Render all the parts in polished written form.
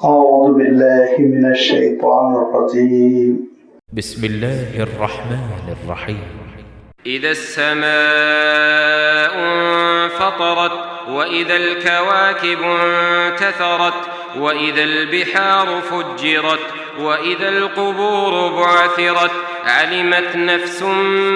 أعوذ بالله من الشيطان الرجيم بسم الله الرحمن الرحيم إذا السماء انفطرت وإذا الكواكب انتثرت وإذا البحار فجرت وإذا القبور بعثرت علمت نفس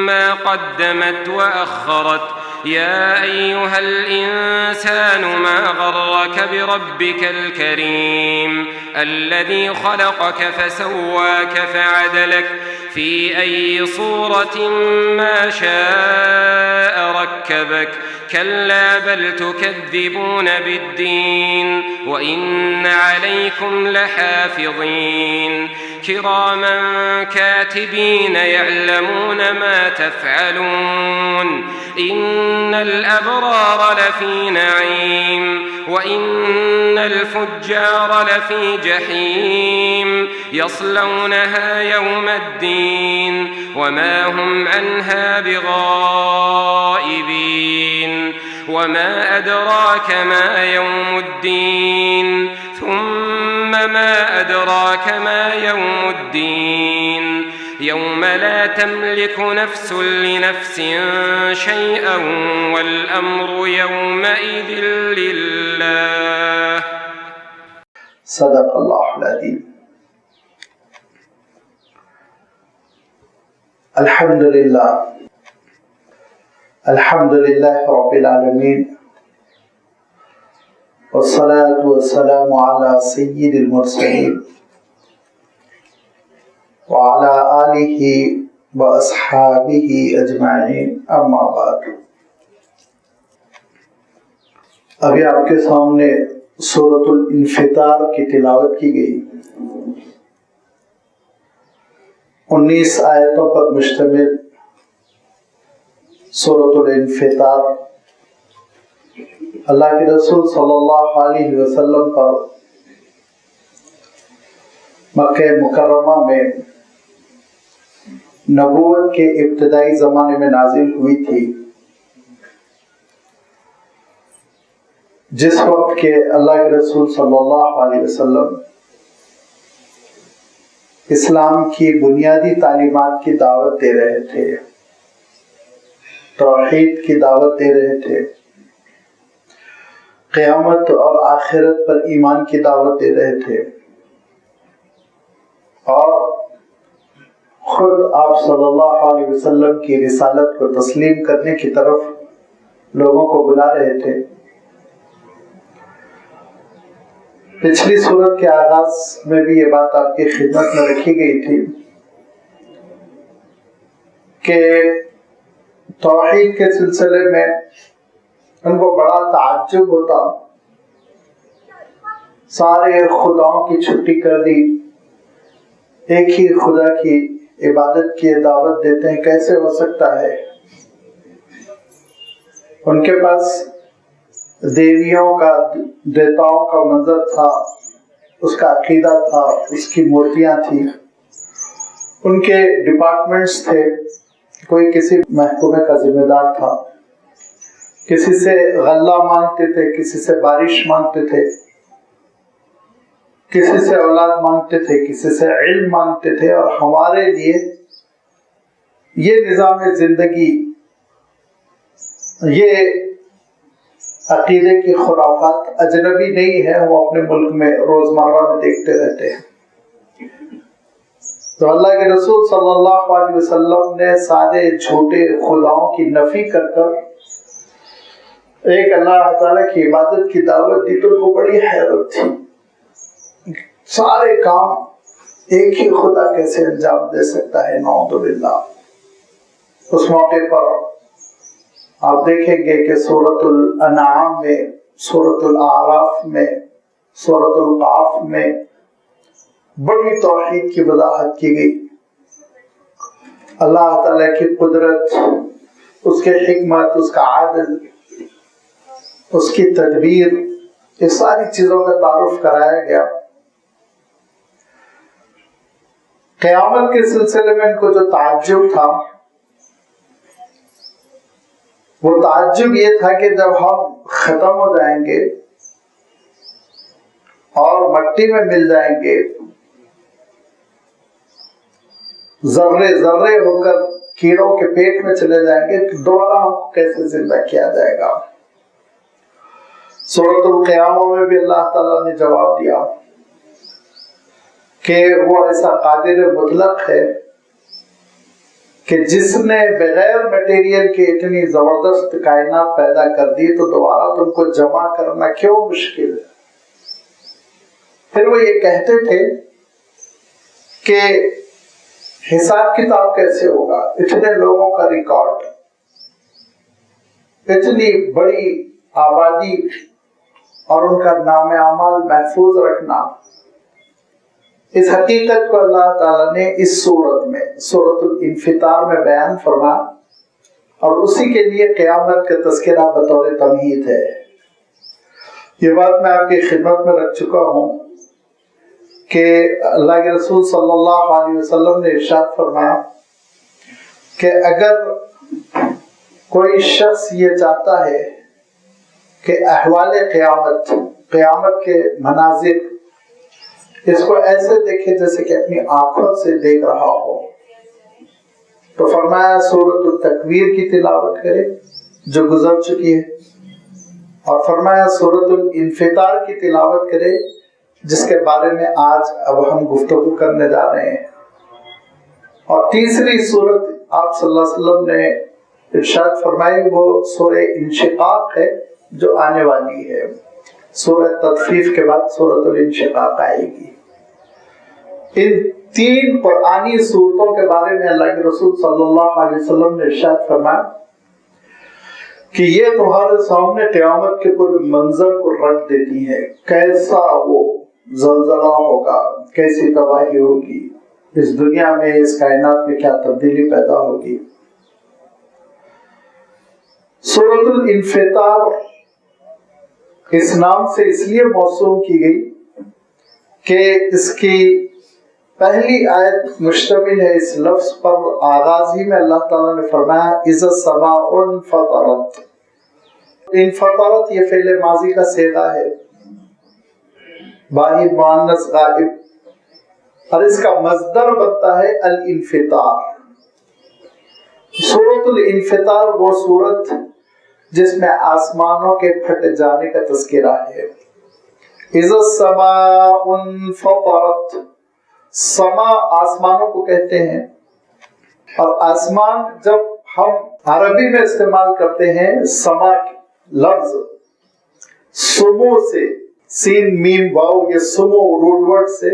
ما قدمت وأخرت يا أيها الإنسان ما غرك بربك الكريم الذي خلقك فسواك فعدلك في أي صورة ما شاء ركبك كلا بل تكذبون بالدين وإن عليكم لحافظين كراما كاتبين يعلمون ما تفعلون إن الأبرار لفي نعيم وإن الفجار لفي جحيم يصلونها يوم الدين وما هم عنها بغائبين وما أدراك ما يوم الدين ثم ما أدراك ما يوم الدين يوم لا تملك نفس لنفس شيئا والأمر يومئذ لله صدق الله العظيم. الحمد لله رب العالمين والصلاة والسلام على سيد المرسلين وعلى آلہ واصحابہ اجمعین اما بعد. ابھی آپ کے سامنے سورۃ الانفطار کی تلاوت کی گئی. 19 آیتوں پر مشتمل سورۃ الانفطار اللہ کے رسول صلی اللہ علیہ وسلم پر مکہ مکرمہ میں نبوت کے ابتدائی زمانے میں نازل ہوئی تھی، جس وقت کے اللہ کے رسول صلی اللہ علیہ وسلم اسلام کی بنیادی تعلیمات کی دعوت دے رہے تھے، توحید کی دعوت دے رہے تھے، قیامت اور آخرت پر ایمان کی دعوت دے رہے تھے، اور خود آپ صلی اللہ علیہ وسلم کی رسالت کو تسلیم کرنے کی طرف لوگوں کو بلا رہے تھے. پچھلی سورت کے آغاز میں بھی یہ بات آپ کی خدمت میں رکھی گئی تھی کہ توحید کے سلسلے میں ان کو بڑا تعجب ہوتا، سارے خداؤں کی چھٹی کر دی، ایک ہی خدا کی عبادت کی دعوت دیتے ہیں، کیسے ہو سکتا ہے؟ ان کے پاس دیویوں کا، دیوتاؤں کا منظر تھا، اس کا عقیدہ تھا، اس کی مورتیاں تھیں، ان کے ڈپارٹمنٹس تھے، کوئی کسی محکمے کا ذمہ دار تھا، کسی سے غلہ مانگتے تھے، کسی سے بارش مانگتے تھے، کسی سے اولاد مانگتے تھے، کسی سے علم مانگتے تھے. اور ہمارے لیے یہ نظام زندگی، یہ عقیدے کی خرافات اجنبی نہیں ہے، وہ اپنے ملک میں روزمرہ میں دیکھتے رہتے ہیں. تو اللہ کے رسول صلی اللہ علیہ وسلم نے سارے جھوٹے خداؤں کی نفی کر کر ایک اللہ تعالیٰ کی عبادت کی دعوت دی. تو ان کو بڑی حیرت تھی، سارے کام ایک ہی خدا کیسے انجام دے سکتا ہے؟ نعوذ باللہ. اس موقع پر آپ دیکھیں گے کہ سورۃ الانعام میں، سورۃ الاعراف میں، سورۃ القاف میں بڑی توحید کی وضاحت کی گئی. اللہ تعالیٰ کی قدرت، اس کے حکمت، اس کا عادل، اس کی تدبیر، یہ ساری چیزوں کا تعارف کرایا گیا. قیامت کے سلسلے میں ان کو جو تعجب تھا، وہ تعجب یہ تھا کہ جب ہم ختم ہو جائیں گے اور مٹی میں مل جائیں گے، ذرے ذرے ہو کر کیڑوں کے پیٹ میں چلے جائیں گے، تو دوبارہ ہم کو کیسے زندہ کیا جائے گا؟ سورۃ القیامہ میں بھی اللہ تعالیٰ نے جواب دیا کہ وہ ایسا قادر مطلق ہے کہ جس نے بغیر مٹیریل کے اتنی زبردست کائنات پیدا کر دی، تو دوبارہ تم کو جمع کرنا کیوں مشکل ہے؟ پھر وہ یہ کہتے تھے کہ حساب کتاب کیسے ہوگا؟ اتنے لوگوں کا ریکارڈ، اتنی بڑی آبادی اور ان کا نام اعمال محفوظ رکھنا۔ اس حقیقت کو اللہ تعالیٰ نے اس صورت میں سورۃ الانفطار میں بیان فرما، اور اسی کے لیے قیامت کا تذکرہ بطور تمہید ہے۔ یہ بات میں آپ کی خدمت میں رکھ چکا ہوں کہ اللہ کے رسول صلی اللہ علیہ وسلم نے ارشاد فرمایا کہ اگر کوئی شخص یہ چاہتا ہے کہ احوال قیامت کے مناظر اس کو ایسے دیکھے جیسے کہ اپنی آنکھوں سے دیکھ رہا ہو، تو فرمایا سورۃ التکویر کی تلاوت کرے جو گزر چکی ہے، اور فرمایا سورۃ الانفطار کی تلاوت کرے جس کے بارے میں آج اب ہم گفتگو کرنے جا رہے ہیں، اور تیسری سورت آپ صلی اللہ علیہ وسلم نے ارشاد فرمائی وہ سورہ انشقاق ہے جو آنے والی ہے۔ سورہ تطفیف کے بعد سورۃ الانشقاق آئے گی۔ ان تین قرآنی سورتوں کے بارے میں اللہ کے رسول صلی اللہ علیہ وسلم نے ارشاد فرمایا کہ یہ تمہارے سامنے قیامت کے پورے منظر کو رکھ دیتی ہے، کیسا وہ زلزلہ ہوگا، کیسی تباہی ہوگی، اس دنیا میں اس کائنات میں کیا تبدیلی پیدا ہوگی۔ سورۃ الانفطار اس نام سے اس لیے موسوم کی گئی کہ اس کی پہلی آیت مشتمل ہے اس لفظ پر، آغاز ہی میں اللہ تعالیٰ نے فرمایا اذا السماء انفطرت۔ انفطرت یہ فعل ماضی کا صیغہ ہے، واحد مؤنث غائب، اور اس کا مصدر بنتا ہے الانفطار۔ سورۃ الانفطار وہ سورت جس میں آسمانوں کے پھٹ جانے کا تذکرہ ہے۔ اذا السماء انفطرت، سما آسمانوں کو کہتے ہیں، اور آسمان جب ہم عربی میں استعمال کرتے ہیں سما لفظ سمو سے، سین میم واو، یہ سمو روٹ ورڈ سے،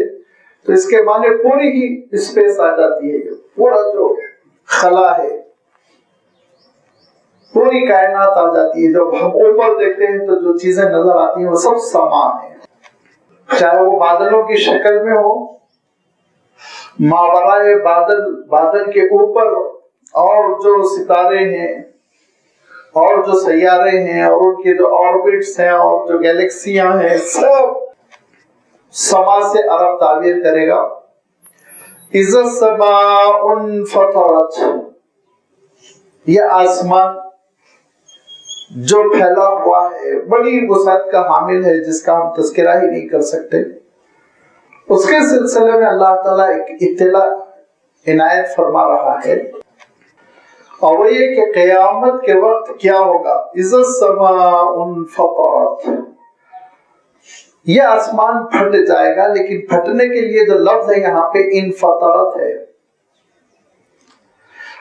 تو اس کے معنی پوری ہی اسپیس آ جاتی ہے، پورا جو خلا ہے، پوری کائنات آ جاتی ہے۔ جب ہم اوپر دیکھتے ہیں تو جو چیزیں نظر آتی ہیں وہ سب سما ہیں، چاہے وہ بادلوں کی شکل میں ہو، ماورائے بادل کے اوپر اور جو ستارے ہیں اور جو سیارے ہیں اور ان کے جو آربٹس ہیں اور جو گیلیکسیاں ہیں، سب سما سے عرب تعبیر کرے گا۔ اذا السماء انفطرت، یہ آسمان جو پھیلا ہوا ہے، بڑی وسعت کا حامل ہے، جس کا ہم تذکرہ ہی نہیں کر سکتے، اس کے سلسلے میں اللہ تعالیٰ ایک اطلاع عنایت فرما رہا ہے، اور وہ یہ کہ قیامت کے وقت کیا ہوگا۔ اذا السماء انفطرت، یہ آسمان پھٹ جائے گا، لیکن پھٹنے کے لیے جو لفظ ہے یہاں پہ انفطرت ہے،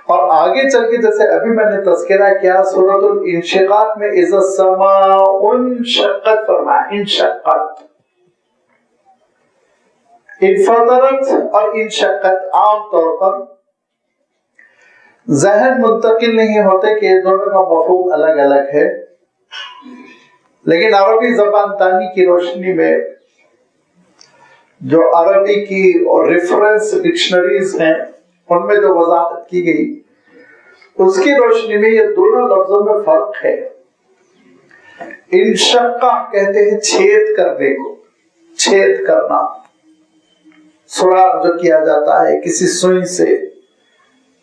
اور آگے چل کے جیسے ابھی میں نے تذکرہ کیا سورۃ الانشقاق میں اذا السماء انشقت فرمایا، انشقت، انفطرت اور انشقت عام طور پر ذہن منتقل نہیں ہوتے کہ دونوں کا مفہوم الگ الگ ہے، لیکن عربی زبان دانی کی روشنی میں جو عربی کی اور ریفرنس ڈکشنریز ہیں ان میں جو وضاحت کی گئی اس کی روشنی میں یہ دونوں لفظوں میں فرق ہے۔ انشقہ کہتے ہیں چھید کرنے کو، چھید کرنا، سوراخ جو کیا جاتا ہے کسی سوئی سے،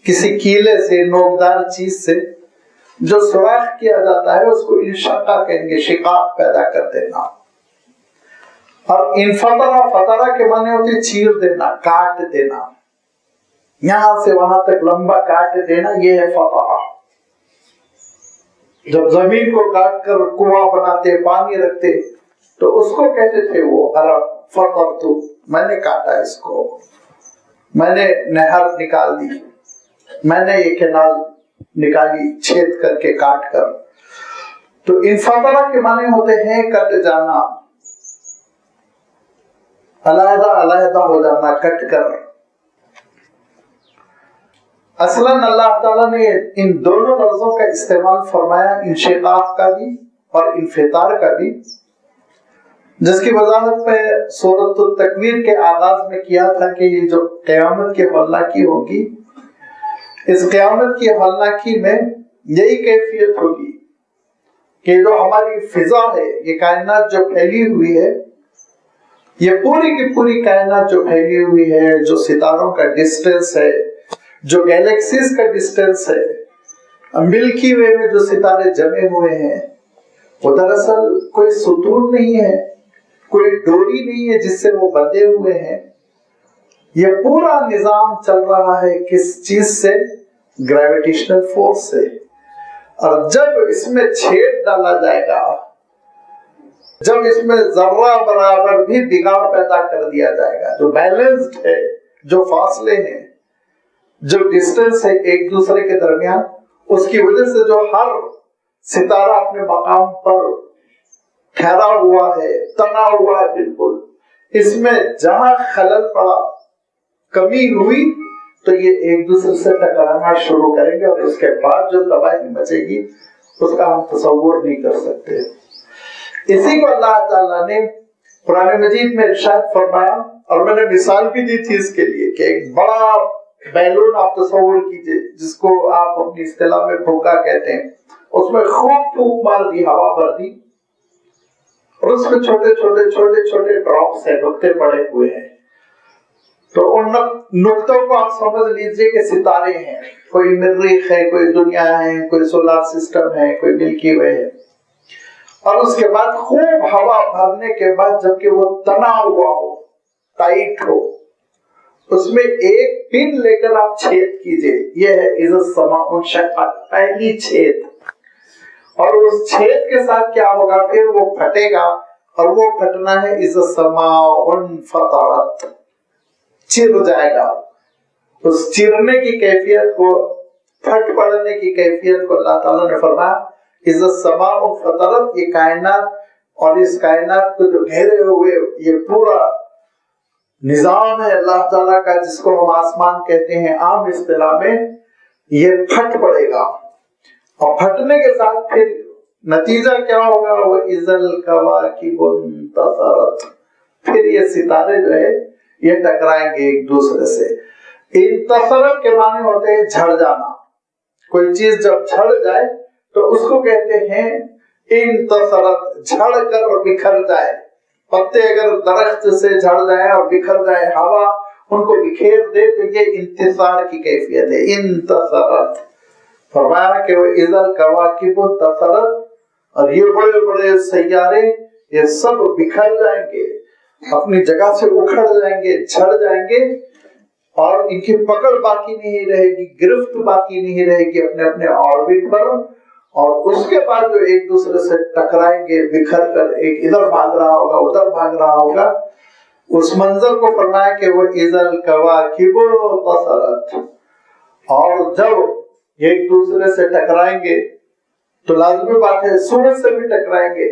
کسی کیلے سے، نوکدار چیز سے جو سوراخ کیا جاتا ہے اس کو انشقہ کہیں گے، شقاق پیدا کر دینا۔ اور انفطرا، فطرہ کے معنی ہوتے چیر دینا، کاٹ دینا، یہاں سے وہاں تک لمبا کاٹ دینا، یہ ہے فطرہ۔ جب زمین کو کاٹ کر کنواں بناتے، پانی رکھتے، تو اس کو کہتے تھے وہ عرب فطرتو، میں نے کاٹا اس کو، میں نے نہر نکال دی، میں نے یہ کنال نکالی چھید کر کے، کاٹ کر۔ تو انفطرہ کے معنی ہوتے ہیں کٹ جانا، علیحدہ علیحدہ ہو جانا، کٹ کر۔ اصلاً اللہ تعالیٰ نے ان دونوں لفظوں کا استعمال فرمایا، انشقاق کا بھی اور انفطار کا بھی، جس کی وضاحت میں سورۃ التکویر کے آغاز میں کیا تھا کہ یہ جو قیامت کی ہولناکی ہوگی، اس قیامت کی ہولناکی میں یہی کیفیت ہوگی کہ جو ہماری فضا ہے، یہ کائنات جو پھیلی ہوئی ہے، یہ پوری کی پوری کائنات جو پھیلی ہوئی ہے، جو ستاروں کا ڈسٹینس ہے، جو گیلیکسیز کا ڈسٹینس ہے، ملکی وے میں جو ستارے جمے ہوئے ہیں، وہ دراصل کوئی ستون نہیں ہے، کوئی ڈوری نہیں ہے جس سے وہ بندھے ہوئے ہیں۔ یہ پورا نظام چل رہا ہے کس چیز سے؟ گریویٹیشنل فورس سے۔ اور جب اس میں چھید ڈالا جائے گا، جب اس میں ذرہ برابر بھی بگاڑ پیدا کر دیا جائے گا، جو بیلنسڈ ہے، جو فاصلے ہیں، جو ڈسٹینس ہے ایک دوسرے کے درمیان، اس کی وجہ سے جو ہر ستارہ اپنے مقام پر ٹھہرا ہوا ہے، تنا ہوا ہے بالکل، اس میں جہاں خلل پڑا، کمی ہوئی، تو یہ ایک دوسرے سے ٹکرانا شروع کریں گے، اور اس کے بعد جو تباہی مچے گی اس کا ہم تصور نہیں کر سکتے۔ اسی کو اللہ تعالیٰ نے قرآن مجید میں ارشاد فرمایا، اور میں نے مثال بھی دی تھی اس کے لیے، کہ ایک بڑا بیلون آپ تصور کیجئے، جس کو آپ اپنی اصطلاح میں پھوکا کہتے ہیں، اس میں خوب پھونک مار دی، ہوا بھر دی، اور اس میں چھوٹے چھوٹے چھوٹے چھوٹے ڈراپس ہیں، نقطے پڑے ہوئے ہیں۔ تو ان نقطوں کو آپ سمجھ لیجئے کہ ستارے ہیں، کوئی مریخ ہے، کوئی دنیا ہے، کوئی سولار سسٹم ہے، کوئی ملکی وے ہے۔ اور اس کے بعد خوب ہوا بھرنے کے بعد جبکہ وہ تنا ہوا ہو، ٹائٹ ہو، اس میں ایک پن لے کر آپ چھید کیجئے، یہ ہے اذا السماء انشقت، پہلی چھید۔ اور اس چھید کے ساتھ کیا ہوگا؟ پھر وہ پھٹے گا، اور وہ پھٹنا ہے اذا السماء انفطرت، چر جائے گا۔ اس چرنے کی کیفیت کو، پھٹ پڑنے کی کیفیت کو اللہ تعالیٰ نے فرمایا اذا السماء انفطرت۔ یہ کائنات اور اس کائنات کو جو گھیرے ہوئے یہ پورا نظام ہے اللہ تعالیٰ کا، جس کو ہم آسمان کہتے ہیں عام اصطلاح میں، یہ پھٹ پڑے گا۔ اور پھٹنے کے ساتھ پھر نتیجہ کیا ہوگا؟ وَإِذَا الْكَوَاكِبُ انتثرت، پھر یہ ستارے جو ہے یہ ٹکرائیں گے ایک دوسرے سے۔ انتصرت کے معنی ہوتے ہیں جھڑ جانا، کوئی چیز جب جھڑ جائے تو اس کو کہتے ہیں انتصرت، جھڑ کر بکھر جائے۔ پتے اگر درخت سے جھڑ جائے اور بکھر جائے، ہوا ان کو بکھیر دے، تو یہ انتصار کی کیفیت ہے، انتصرت۔ فرمایا کہ وہ اذا الکواکب انتصرت، اور یہ بڑے بڑے سیارے یہ سب بکھر جائیں گے، اپنی جگہ سے اکھڑ جائیں گے، جھڑ جائیں گے، اور ان کی پکڑ باقی نہیں رہے گی، گرفت باقی نہیں رہے گی اپنے اپنے آربٹ پر۔ اور اس کے بعد جو ایک دوسرے سے ٹکرائیں گے بکھر کر، ایک ادھر بھاگ رہا ہوگا ادھر بھاگ رہا ہوگا، اس منظر کو فرمایا کہ وہ اذا الکواکب انتصرت۔ اور جب ایک دوسرے سے ٹکرائیں گے تو لازمی بات ہے سورج سے بھی ٹکرائیں گے،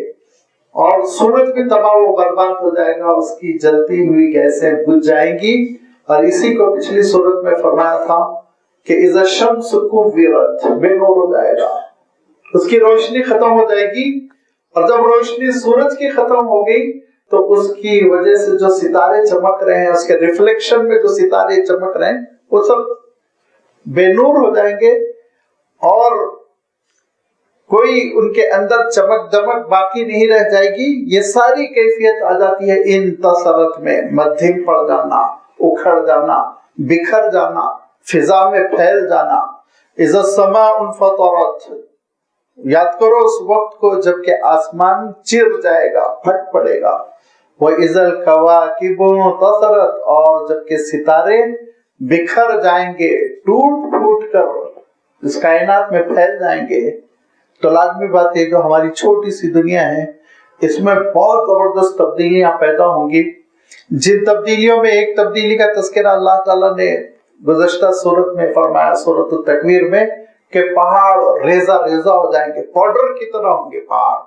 اور سورج بھی تباہ و برباد ہو جائے گا، اس کی جلتی ہوئی گیسیں بجھ جائیں گی۔ اور اسی کو پچھلی سورت میں فرمایا تھا کہ اذا الشمس کورت، بے نور ہو جائے گا، اس کی روشنی ختم ہو جائے گی۔ اور جب روشنی سورج کی ختم ہو گئی تو اس کی وجہ سے جو ستارے چمک رہے ہیں، اس کے ریفلیکشن میں جو ستارے چمک رہے ہیں، وہ سب بے نور ہو جائیں گے، اور کوئی ان کے اندر چمک دمک باقی نہیں رہ جائے گی۔ یہ ساری کیفیت آ جاتی ہے انتصرت میں، مدھم پڑ جانا، اکھڑ جانا، بکھر جانا، فضا میں پھیل جانا۔ اذا السماء انفطرت، یاد کرو اس وقت کو جب کہ آسمان چر جائے گا، پھٹ پڑے گا۔ وَإِذَا الْكَوَاكِبُ انتَثَرَتْ، اور جبکہ ستارے بکھر جائیں گے، ٹوٹ پھوٹ کر اس کائنات میں پھیل جائیں گے، تو لازمی بات ہے جو ہماری چھوٹی سی دنیا ہے اس میں بہت زبردست تبدیلیاں پیدا ہوں گی، جن تبدیلیوں میں ایک تبدیلی کا تذکرہ اللہ تعالیٰ نے گزشتہ سورت میں فرمایا، سورت التکویر میں، کہ پہاڑ ریزہ ریزہ ہو جائیں گے، پاؤڈر کی طرح ہوں گے پہاڑ،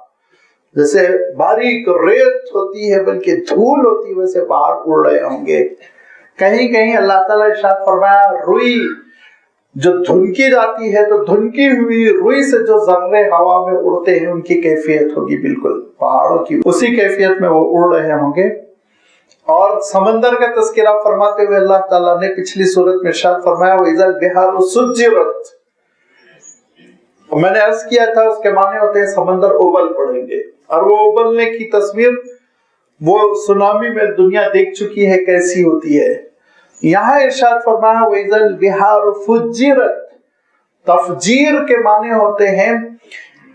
جیسے باریک ریت ہوتی ہے بلکہ دھول ہوتی ہے ویسے پہاڑ اڑ رہے ہوں گے۔ کہیں کہیں اللہ تعالیٰ ارشاد فرمایا روئی جو دھنکی جاتی ہے تو دھنکی ہوئی روئی سے جو ذرے ہوا میں اڑتے ہیں ان کی کیفیت ہوگی بالکل پہاڑوں کی، اسی کیفیت میں وہ اڑ رہے ہوں گے۔ اور سمندر کا تذکرہ فرماتے ہوئے اللہ تعالیٰ نے پچھلی سورت میں ارشاد فرمایا وَإِذَا الْبِحَارُ سُجِّرَتْ، میں نے عرض کیا تھا اس کے معنی ہوتے ہیں سمندر ابل پڑیں گے، اور وہ ابلنے کی تصویر وہ سونامی میں دنیا دیکھ چکی ہے کیسی ہوتی ہے۔ یہاں ارشاد فرمایا وَإِذَا الْبِحَارُ فُجِّرَتْ، تفجیر کے معنی ہوتے ہیں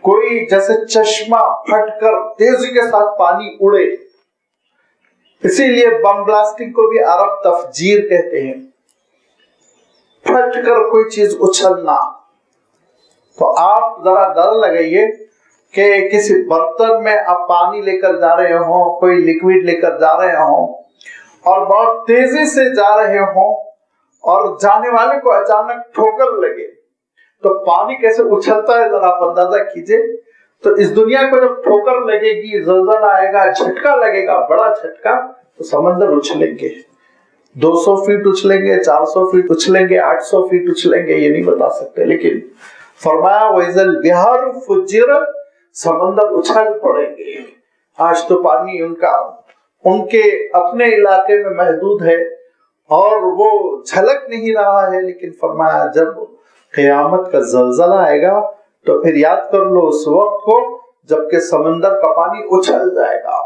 کوئی جیسے چشمہ پھٹ کر تیزی کے ساتھ پانی اڑے، اسی لیے بم بلاسٹنگ کو بھی عرب تفجیر کہتے ہیں، پھٹ کر کوئی چیز اچھلنا۔ تو آپ ذرا ڈر لگائیے کہ کسی برتن میں آپ پانی لے کر جا رہے ہوں، کوئی لیکوڈ لے کر جا رہے ہوں اور بہت تیزی سے جا رہے ہوں اور جانے والے کو اچانک ٹھوکر لگے تو پانی کیسے اچھلتا ہے ذرا آپ اندازہ کیجئے۔ تو اس دنیا کو جب ٹھوکر لگے گی، زلزلہ آئے گا، جھٹکا لگے گا، بڑا جھٹکا، تو سمندر اچھلیں گے، 200 فیٹ اچھلیں گے، 400 فیٹ اچھلیں گے، 800 فیٹ اچھلیں گے، یہ نہیں بتا سکتے، لیکن فرمایا وَإِذَا الْبِحَارُ فُجِّرَتْ، سمندر اچھل پڑیں گے۔ آج تو پانی ان کے اپنے علاقے میں محدود ہے اور وہ جھلک نہیں رہا ہے، لیکن فرمایا جب قیامت کا زلزلہ آئے گا تو پھر یاد کر لو اس وقت کو جبکہ سمندر کا پانی اچھل جائے گا۔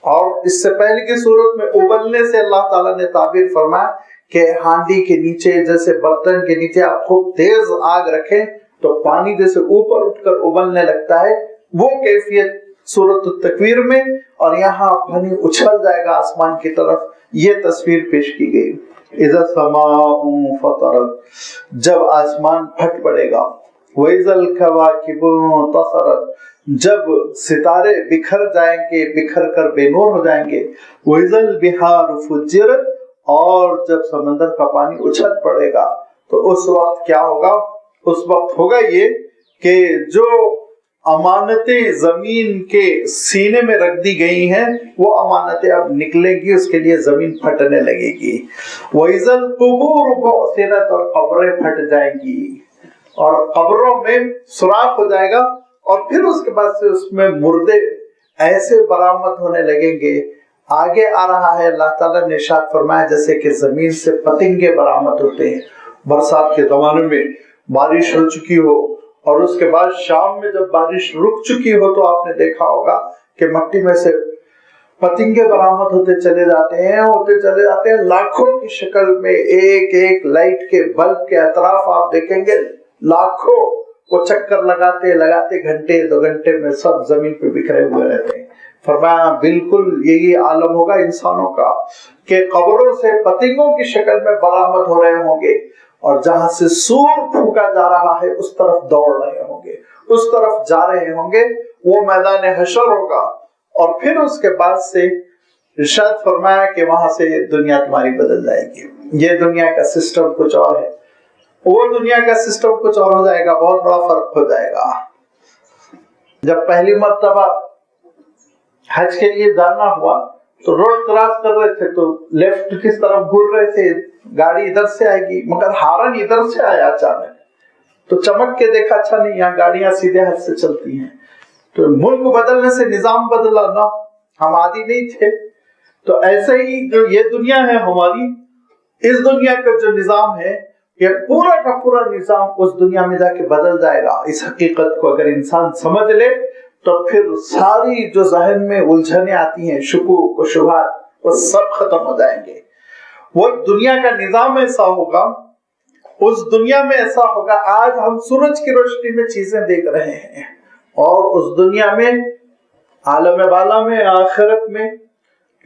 اور اس سے پہلے کی صورت میں ابلنے سے اللہ تعالیٰ نے تعبیر فرمایا کہ ہانڈی کے نیچے جیسے برتن کے نیچے آپ خوب تیز آگ رکھیں تو پانی جیسے اوپر اٹھ کر ابلنے لگتا ہے، وہ کیفیت سورۃ التکویر میں، اور یہاں پانی اچھل جائے گا آسمان کی طرف، یہ تصویر پیش کی گئی۔ اذا السماء فطرت، جب آسمان پھٹ پڑے گا، وَإِذَا الْكَوَاكِبُ انتَثَرَتْ، جب ستارے بکھر جائیں گے، بکھر کر بے نور ہو جائیں گے، وَإِذَا الْبِحَارُ فُجِّرَتْ، اور جب سمندر کا پانی اچھل پڑے گا تو اس وقت کیا ہوگا؟ اس وقت ہوگا یہ کہ جو امانتیں زمین کے سینے میں رکھ دی گئی ہیں وہ امانتیں اب نکلیں گی، اس کے لیے زمین پھٹنے لگے گی۔ وَإِذَا الْقُبُورُ بُعْثِرَتْ، اور قبریں پھٹ جائیں گی اور قبروں میں سوراخ ہو جائے گا، اور پھر اس کے بعد سے اس میں مردے ایسے برآمد ہونے لگیں گے۔ آگے آ رہا ہے اللہ تعالیٰ نے ارشاد فرمایا جیسے کہ زمین سے پتنگے برآمد ہوتے ہیں، برسات کے زمانے میں بارش ہو چکی ہو اور اس کے بعد شام میں جب بارش رک چکی ہو تو آپ نے دیکھا ہوگا کہ مٹی میں سے پتنگے برآمد ہوتے چلے جاتے ہیں لاکھوں کی شکل میں، ایک ایک لائٹ کے بلب کے اطراف آپ دیکھیں گے لاکھوں، وہ چکر لگاتے گھنٹے 2 گھنٹے میں سب زمین پہ بکھرے ہوئے رہتے ہیں۔ فرمایا بالکل یہی عالم ہوگا انسانوں کا کہ قبروں سے پتنگوں کی شکل میں برآمد ہو رہے ہوں گے، اور جہاں سے سور پھونکا جا رہا ہے اس طرف دوڑ رہے ہوں گے، اس طرف جا رہے ہوں گے، وہ میدان حشر ہوگا۔ اور پھر اس کے بعد سے ارشاد فرمایا کہ وہاں سے دنیا تمہاری بدل جائے گی، یہ دنیا کا سسٹم کچھ اور ہے، وہ دنیا کا سسٹم کچھ اور ہو جائے گا، بہت بڑا فرق ہو جائے گا۔ جب پہلی مرتبہ حج کے لیے جانا ہوا تو روڈ کراس کر رہے تھے تو لیفٹ کس طرف گھر رہے تھے، گاڑی ادھر سے آئے گی مگر ہارن ادھر سے آیا اچانک، تو چمک کے دیکھا اچھا نہیں یہاں گاڑیاں سیدھے ہاتھ سے چلتی ہیں، تو ملک بدلنے سے نظام بدلا نا، ہم عادی نہیں تھے۔ تو ایسے ہی جو یہ دنیا ہے ہماری، اس دنیا کا جو نظام ہے یہ پورا کا پورا نظام اس دنیا میں جا کے بدل جائے گا۔ اس حقیقت کو اگر انسان سمجھ لے تو پھر ساری جو ذہن میں الجھنیں آتی ہیں، شکوک و شبہات، وہ سب ختم ہو جائیں گے۔ وہ دنیا کا نظام ایسا ہوگا، اس دنیا میں ایسا ہوگا، آج ہم سورج کی روشنی میں چیزیں دیکھ رہے ہیں، اور اس دنیا میں عالم بالا میں آخرت میں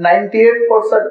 98%,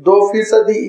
2%।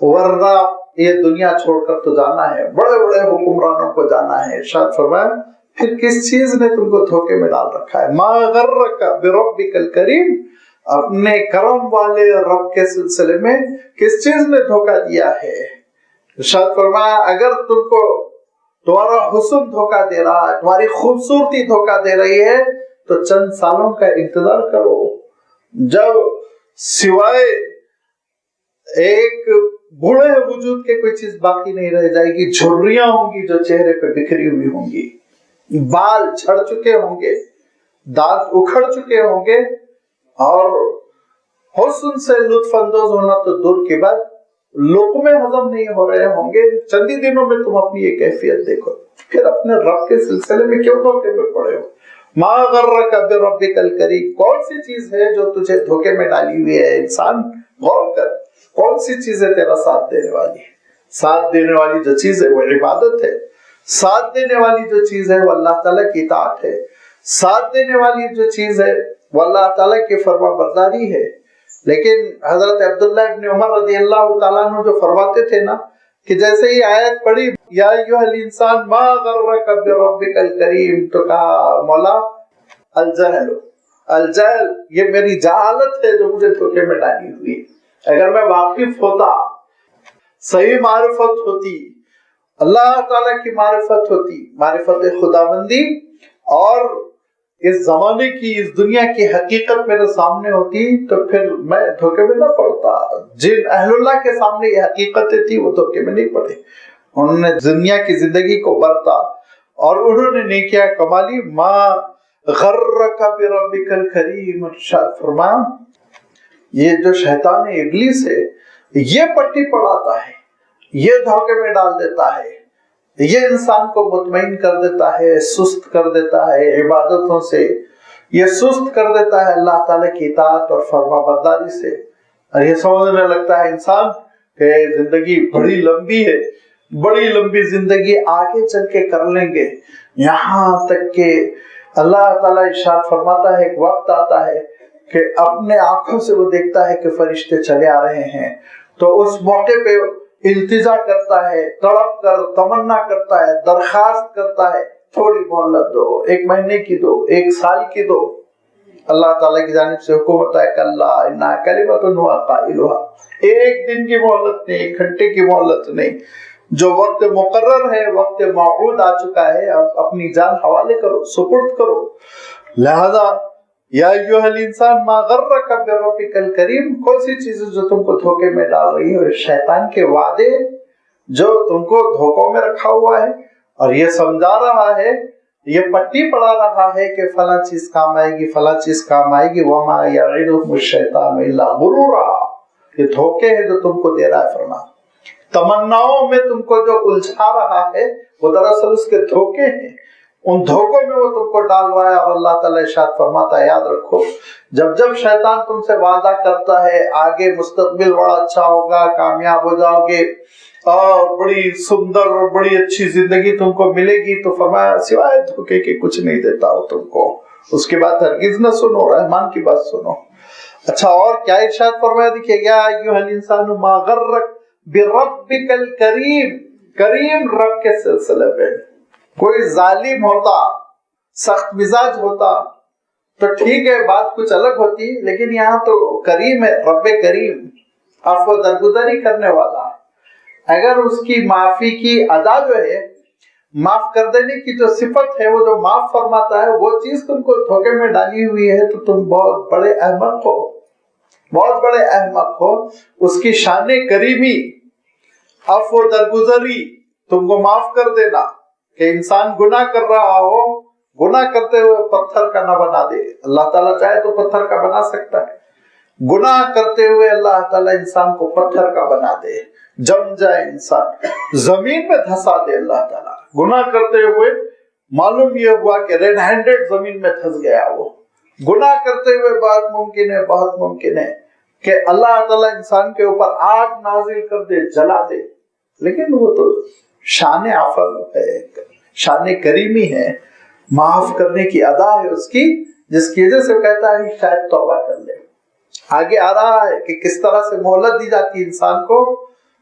ورنہ یہ دنیا چھوڑ کر تو جانا ہے، بڑے بڑے حکمرانوں کو جانا ہے۔ ارشاد فرمایا پھر کس چیز نے تم کو دھوکے میں ڈال رکھا ہے؟ ما غرک بربک الکریم، اپنے کرم والے رب کے سلسلے میں کس چیز نے دھوکہ دیا ہے؟ ارشاد فرمایا اگر تم کو تمہارا حسن دھوکہ دے رہا ہے، تمہاری خوبصورتی دھوکہ دے رہی ہے، تو چند سالوں کا انتظار کرو، جب سوائے ایک بوڑھے وجود کے کوئی چیز باقی نہیں رہ جائے گی، جھریاں ہوں گی جو چہرے پہ بکھری ہوئی ہوں گی، بال جھڑ چکے ہوں گے، دانت اکھڑ چکے ہوں گے، اور حسن سے لطف اندوز ہونا تو دور کی بات، لقمے ہضم نہیں ہو رہے ہوں گے۔ چند ہی دنوں میں تم اپنی یہ کیفیت دیکھو، پھر اپنے رب کے سلسلے میں کیوں دھوکے میں پڑے ہو؟ ما غرک بربک الکریم، کون سی چیز ہے جو تجھے دھوکے میں ڈالی ہوئی ہے؟ انسان غور کر، کون سی چیز ہے تیرا ساتھ دینے والی؟ ساتھ دینے والی جو چیز ہے وہ عبادت ہے، ساتھ دینے والی جو چیز ہے وہ اللہ تعالیٰ کی اطاعت ہے، ساتھ دینے والی جو چیز ہے وہ اللہ تعالیٰ کی فرما برداری ہے۔ لیکن حضرت عبداللہ ابن عمر رضی اللہ تعالیٰ عنہ جو فرماتے تھے نا کہ جیسے ہی آیت پڑھی یا ایھا الانسان ما غرک بربک الکریم، تو کہا مولا الجہل، الجہل یہ میری جہالت ہے جو مجھے دھوکے میں ڈالی ہوئی۔ اگر میں واقف ہوتا، صحیح معرفت ہوتی، اللہ تعالیٰ کی معرفت ہوتی، معرفت خداوندی، اور اس زمانے کی اس دنیا کی حقیقت میرے سامنے ہوتی، تو پھر میں دھوکے میں نہ پڑتا۔ جن اہل اللہ کے سامنے یہ حقیقتیں تھی وہ دھوکے میں نہیں پڑے، انہوں نے دنیا کی زندگی کو برتا اور انہوں نے نیکیاں کمالی۔ ما غرک بربک الکریم، ارشاد فرمایا یہ جو شیطان ابلیس ہے یہ پٹی پڑھاتا ہے، یہ دھوکے میں ڈال دیتا ہے، یہ انسان کو مطمئن کر دیتا ہے، سست کر دیتا ہے عبادتوں سے، یہ سست کر دیتا ہے اللہ تعالیٰ کی اطاعت اور فرما برداری سے، اور یہ سمجھنے لگتا ہے انسان کہ زندگی بڑی لمبی ہے، بڑی لمبی زندگی آگے چل کے کر لیں گے، یہاں تک کہ اللہ تعالیٰ ارشاد فرماتا ہے ایک وقت آتا ہے کہ اپنے آنکھوں سے وہ دیکھتا ہے کہ فرشتے چلے آ رہے ہیں، تو اس موقع پہ التجا کرتا ہے، تڑپ کر تمنا کرتا ہے، درخواست کرتا ہے تھوڑی مہلت دو، 1 مہینے کی دو، 1 سال کی دو۔ اللہ تعالیٰ کی جانب سے حکم ہوتا ہے کہ اللہ انہا کلمۃ هو قائلها، 1 دن کی مہلت نہیں، 1 گھنٹے کی مہلت نہیں، جو وقت مقرر ہے، وقت موعود آ چکا ہے، اب اپنی جان حوالے کرو، سپرد کرو۔ لہذا یا ایھا الانسان ما غرک بربک الکریم، کون سی چیزیں جو تم کو دھوکے میں ڈال رہی ہے؟ شیطان کے وعدے جو تم کو دھوکوں میں رکھا ہوا ہے، اور یہ سمجھا رہا ہے، یہ پٹی پڑھا رہا ہے کہ فلاں چیز کام آئے گی، فلاں چیز کام آئے گی۔ وما یعدہم الشیطان الا غرورا، یہ دھوکے ہیں جو تم کو دے رہا ہے۔ فرما تمناؤں میں تم کو جو الجھا رہا ہے وہ دراصل اس کے دھوکے ہیں، ان دھوکوں میں وہ تم کو ڈال رہا ہے۔ اور اللہ تعالیٰ ارشاد فرماتا ہے یاد رکھو، جب جب شیطان تم سے وعدہ کرتا ہے آگے مستقبل بڑا اچھا ہوگا، کامیاب ہو جاؤ گے اور بڑی سندر اور بڑی اچھی زندگی تم کو ملے گی، تو فرمایا سوائے دھوکے کے کچھ نہیں دیتا ہو تم کو۔ اس کے بعد ہرگز نہ سنو، رحمان کی بات سنو۔ اچھا اور کیا ارشاد فرمایا؟ دیکھیے یا ایھا الانسان ما غرک بربک الکریم، کریم رب کے سلسلے میں کوئی ظالم ہوتا، سخت مزاج ہوتا تو ٹھیک ہے، بات کچھ الگ ہوتی، لیکن یہاں تو کریم ہے، رب کریم، عفو درگزری کرنے والا۔ اگر اس کی معافی کی ادا جو ہے، معاف کر دینے کی جو صفت ہے، وہ جو معاف فرماتا ہے، وہ چیز تم کو دھوکے میں ڈالی ہوئی ہے، تو تم بہت بڑے احمق ہو، بہت بڑے احمق ہو۔ اس کی شان کریمی، عفو درگزری، تم کو معاف کر دینا، کہ انسان گناہ کر رہا ہو، گناہ کرتے ہوئے پتھر کا نہ بنا دے۔ اللہ تعالیٰ چاہے تو پتھر کا بنا سکتا ہے، گناہ کرتے ہوئے اللہ تعالیٰ انسان کو پتھر کا بنا دے، جم جائے انسان، زمین میں دھسا دے اللہ تعالیٰ۔ گناہ کرتے ہوئے معلوم یہ ہوا کہ ریڈ ہینڈڈ زمین میں دھس گیا وہ۔ گناہ کرتے ہوئے بہت ممکن ہے، بہت ممکن ہے کہ اللہ تعالیٰ انسان کے اوپر آگ نازل کر دے، جلا دے، لیکن وہ تو شان عفو ہے، شان کریمی ہے، معاف کرنے کی ادا ہے اس کی، جس کی وجہ سے کہتا ہے شاید توبہ کر لے۔ آگے آ رہا ہے کہ کس طرح سے مہلت دی جاتی انسان کو،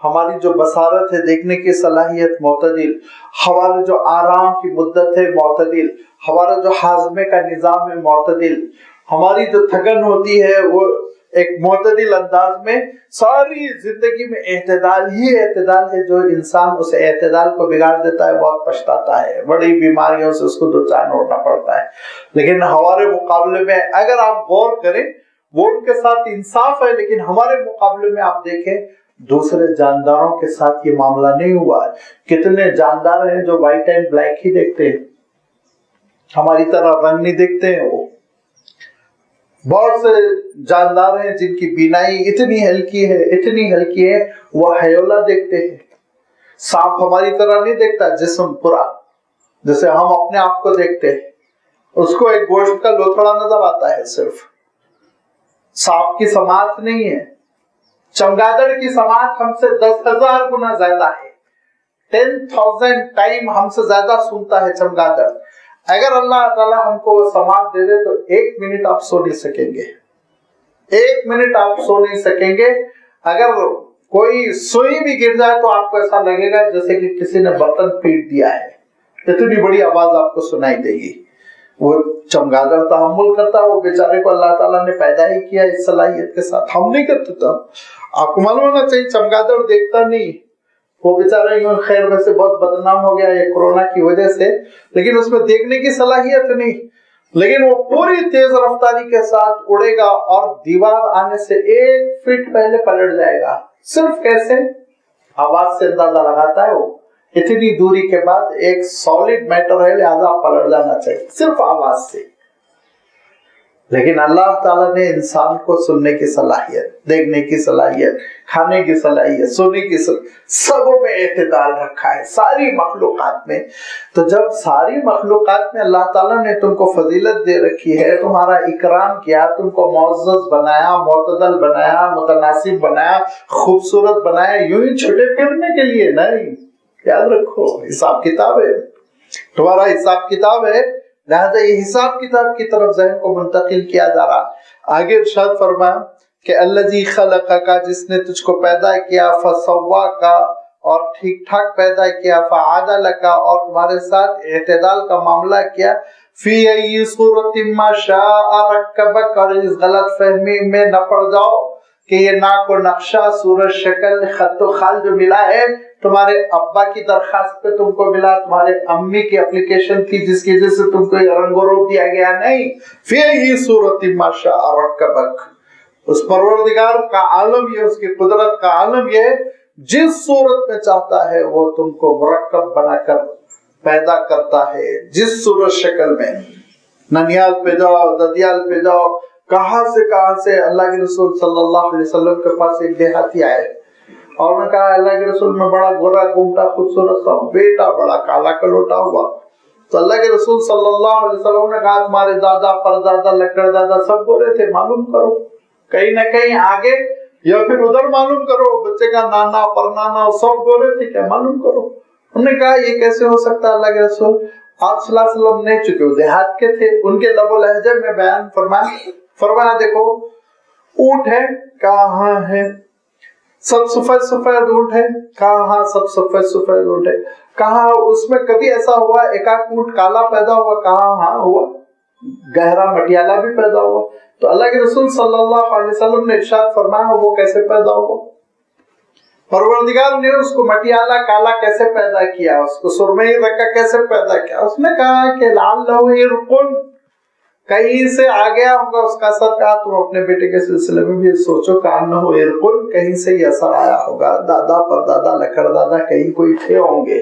ہماری جو بصارت ہے دیکھنے کی صلاحیت معتدل، ہمارے جو آرام کی مدت ہے معتدل، ہمارا جو ہاضمے کا نظام ہے معتدل، ہماری جو تھکن ہوتی ہے وہ ایک معتدل انداز میں، ساری زندگی میں اعتدال ہی اعتدال ہے۔ جو انسان اس اعتدال کو بگاڑ دیتا ہے بہت پچھتاتا ہے، بڑی بیماریوں سے اس کو دو چار ہونا پڑتا ہے۔ لیکن ہمارے مقابلے میں اگر آپ غور کریں، وہ ان کے ساتھ انصاف ہے، لیکن ہمارے مقابلے میں آپ دیکھیں دوسرے جانداروں کے ساتھ یہ معاملہ نہیں ہوا ہے۔ کتنے جاندار ہیں جو وائٹ اینڈ بلیک ہی دیکھتے ہیں، ہماری طرح رنگ نہیں دیکھتے ہیں۔ وہ بہت سے جاندار ہیں جن کی بینائی اتنی ہلکی ہے وہ ہیولا دیکھتے ہیں۔ سانپ ہماری طرح نہیں دیکھتا جسم پورا، جیسے ہم اپنے آپ کو دیکھتے ہیں، اس کو ایک گوشت کا لوتھڑا نظر آتا ہے صرف۔ سانپ کی سماعت نہیں ہے، چمگادڑ کی سماعت ہم سے 10,000 گنا زیادہ ہے، 10,000 ٹائم ہم سے زیادہ سنتا ہے چمگادڑ۔ اگر اللہ تعالیٰ ہم کو سماعت دے دے تو 1 منٹ آپ سو نہیں سکیں گے، 1 منٹ آپ سو نہیں سکیں گے۔ اگر کوئی سوئی بھی گر جائے تو آپ کو ایسا لگے گا جیسے کہ کسی نے برتن پیٹ دیا ہے، اتنی بڑی آواز آپ کو سنائی دے گی۔ وہ چمگادڑ تحمل کرتا، وہ بیچارے کو اللہ تعالیٰ نے پیدا ہی کیا اس صلاحیت کے ساتھ، ہم نہیں کرتے تھا۔ آپ کو معلوم ہونا چاہیے چمگادڑ دیکھتا نہیں، وہ بیچارہ یوں خیر میں سے بہت بدنام ہو گیا یہ کورونا کی وجہ سے، لیکن اس میں دیکھنے کی صلاحیت نہیں، لیکن وہ پوری تیز رفتاری کے ساتھ اڑے گا اور دیوار آنے سے 1 فٹ پہلے پلٹ جائے گا۔ صرف کیسے؟ آواز سے اندازہ لگاتا ہے وہ، اتنی دوری کے بعد ایک سالڈ میٹر ہے لہذا پلٹ جانا چاہیے، صرف آواز سے۔ لیکن اللہ تعالیٰ نے انسان کو سننے کی صلاحیت، دیکھنے کی صلاحیت، کھانے کی صلاحیت، سونے کی صلاحیت، سبوں میں اعتدال رکھا ہے، ساری مخلوقات میں۔ تو جب ساری مخلوقات میں اللہ تعالیٰ نے تم کو فضیلت دے رکھی ہے، تمہارا اکرام کیا، تم کو معزز بنایا، معتدل بنایا، متناسب بنایا، خوبصورت بنایا، یوں ہی چھٹے پھرنے کے لیے نہیں، یاد رکھو حساب کتاب ہے، تمہارا حساب کتاب ہے، لہذا یہ حساب کتاب کی طرف ذہن کو منتقل کیا جا رہا۔ آگے ارشاد فرمایا کہ الذی خلقک، جس نے تجھ کو پیدا کیا، فسواک، اور ٹھیک ٹھاک پیدا کیا، فعدلک، اور تمہارے ساتھ اعتدال کا معاملہ کیا، فی ای صورت ما شاء رکبک، اور اس غلط فہمی میں نہ پڑ جاؤ کہ یہ ناک و نقشہ، صورت، شکل، خط و خال جو ملا ہے تمہارے ابا کی درخواست پہ تم کو ملا، تمہارے امی کی اپلیکیشن تھی جس کی وجہ سے تم کو یہ رنگ و روپ دیا گیا، نہیں، فی ای صورت ما شاء رکبک۔ اس پروردگار کا عالم یہ، اس کی قدرت کا عالم یہ، جس صورت میں چاہتا ہے وہ تم کو مرکب بنا کر پیدا کرتا ہے، جس صورت شکل میں، ننیال پہ جاؤ، ددیال پہ جاؤ، کہاں سے اللہ کے رسول صلی اللہ علیہ وسلم کے پاس ایک دیہاتی آئے اور انہوں نے کہا اللہ کے رسول میں بڑا گورا گھومتا خوبصورت سا بیٹا بڑا کالا کلوٹا ہوا۔ تو اللہ کے رسول صلی اللہ علیہ وسلم نے کہا تمہارے دادا پردادا لکڑ دادا سب گورے تھے، معلوم کرو، کہیں نہ کہیں آگے یا پھر ادھر معلوم کرو، بچے کا نانا پرنانا سب گورے تھے کیا، معلوم کرو۔ انہوں نے کہا یہ کیسے ہو سکتا ہے اللہ کے رسول، آپ صلی اللہ علیہ وسلم نے، چونکہ وہ دیہات کے تھے، ان کے لب و لہجے میں بیان فرمایا دیکھو اونٹ ہے، کہاں ہے سب سفید سفید اونٹ ہے، کہاں سب سفید سفید اونٹ ہے، کہاں اس میں کبھی ایسا ہوا ایک اونٹ کالا پیدا ہوا، کہاں ہاں ہوا، گہرا مٹیالہ بھی پیدا ہوا۔ تو اللہ کے رسول صلی اللہ علیہ وسلم نے ارشاد فرمایا وہ کیسے پیدا ہوا، پروردگار نے اس کو مٹیالہ کالا کیسے پیدا کیا، اس کو سرمئی رنگ کیسے پیدا کیا۔ اس نے کہا کہ لعلہ ارقن، کہیں سے آ گیا ہوگا اس کا اثر۔ کہا تم اپنے بیٹے کے سلسلے میں بھی سوچو، کان ہو ارقن، کہیں سے یہ اثر آیا ہوگا، دادا پردادا لکڑ دادا کہیں کوئی تھے ہوں گے،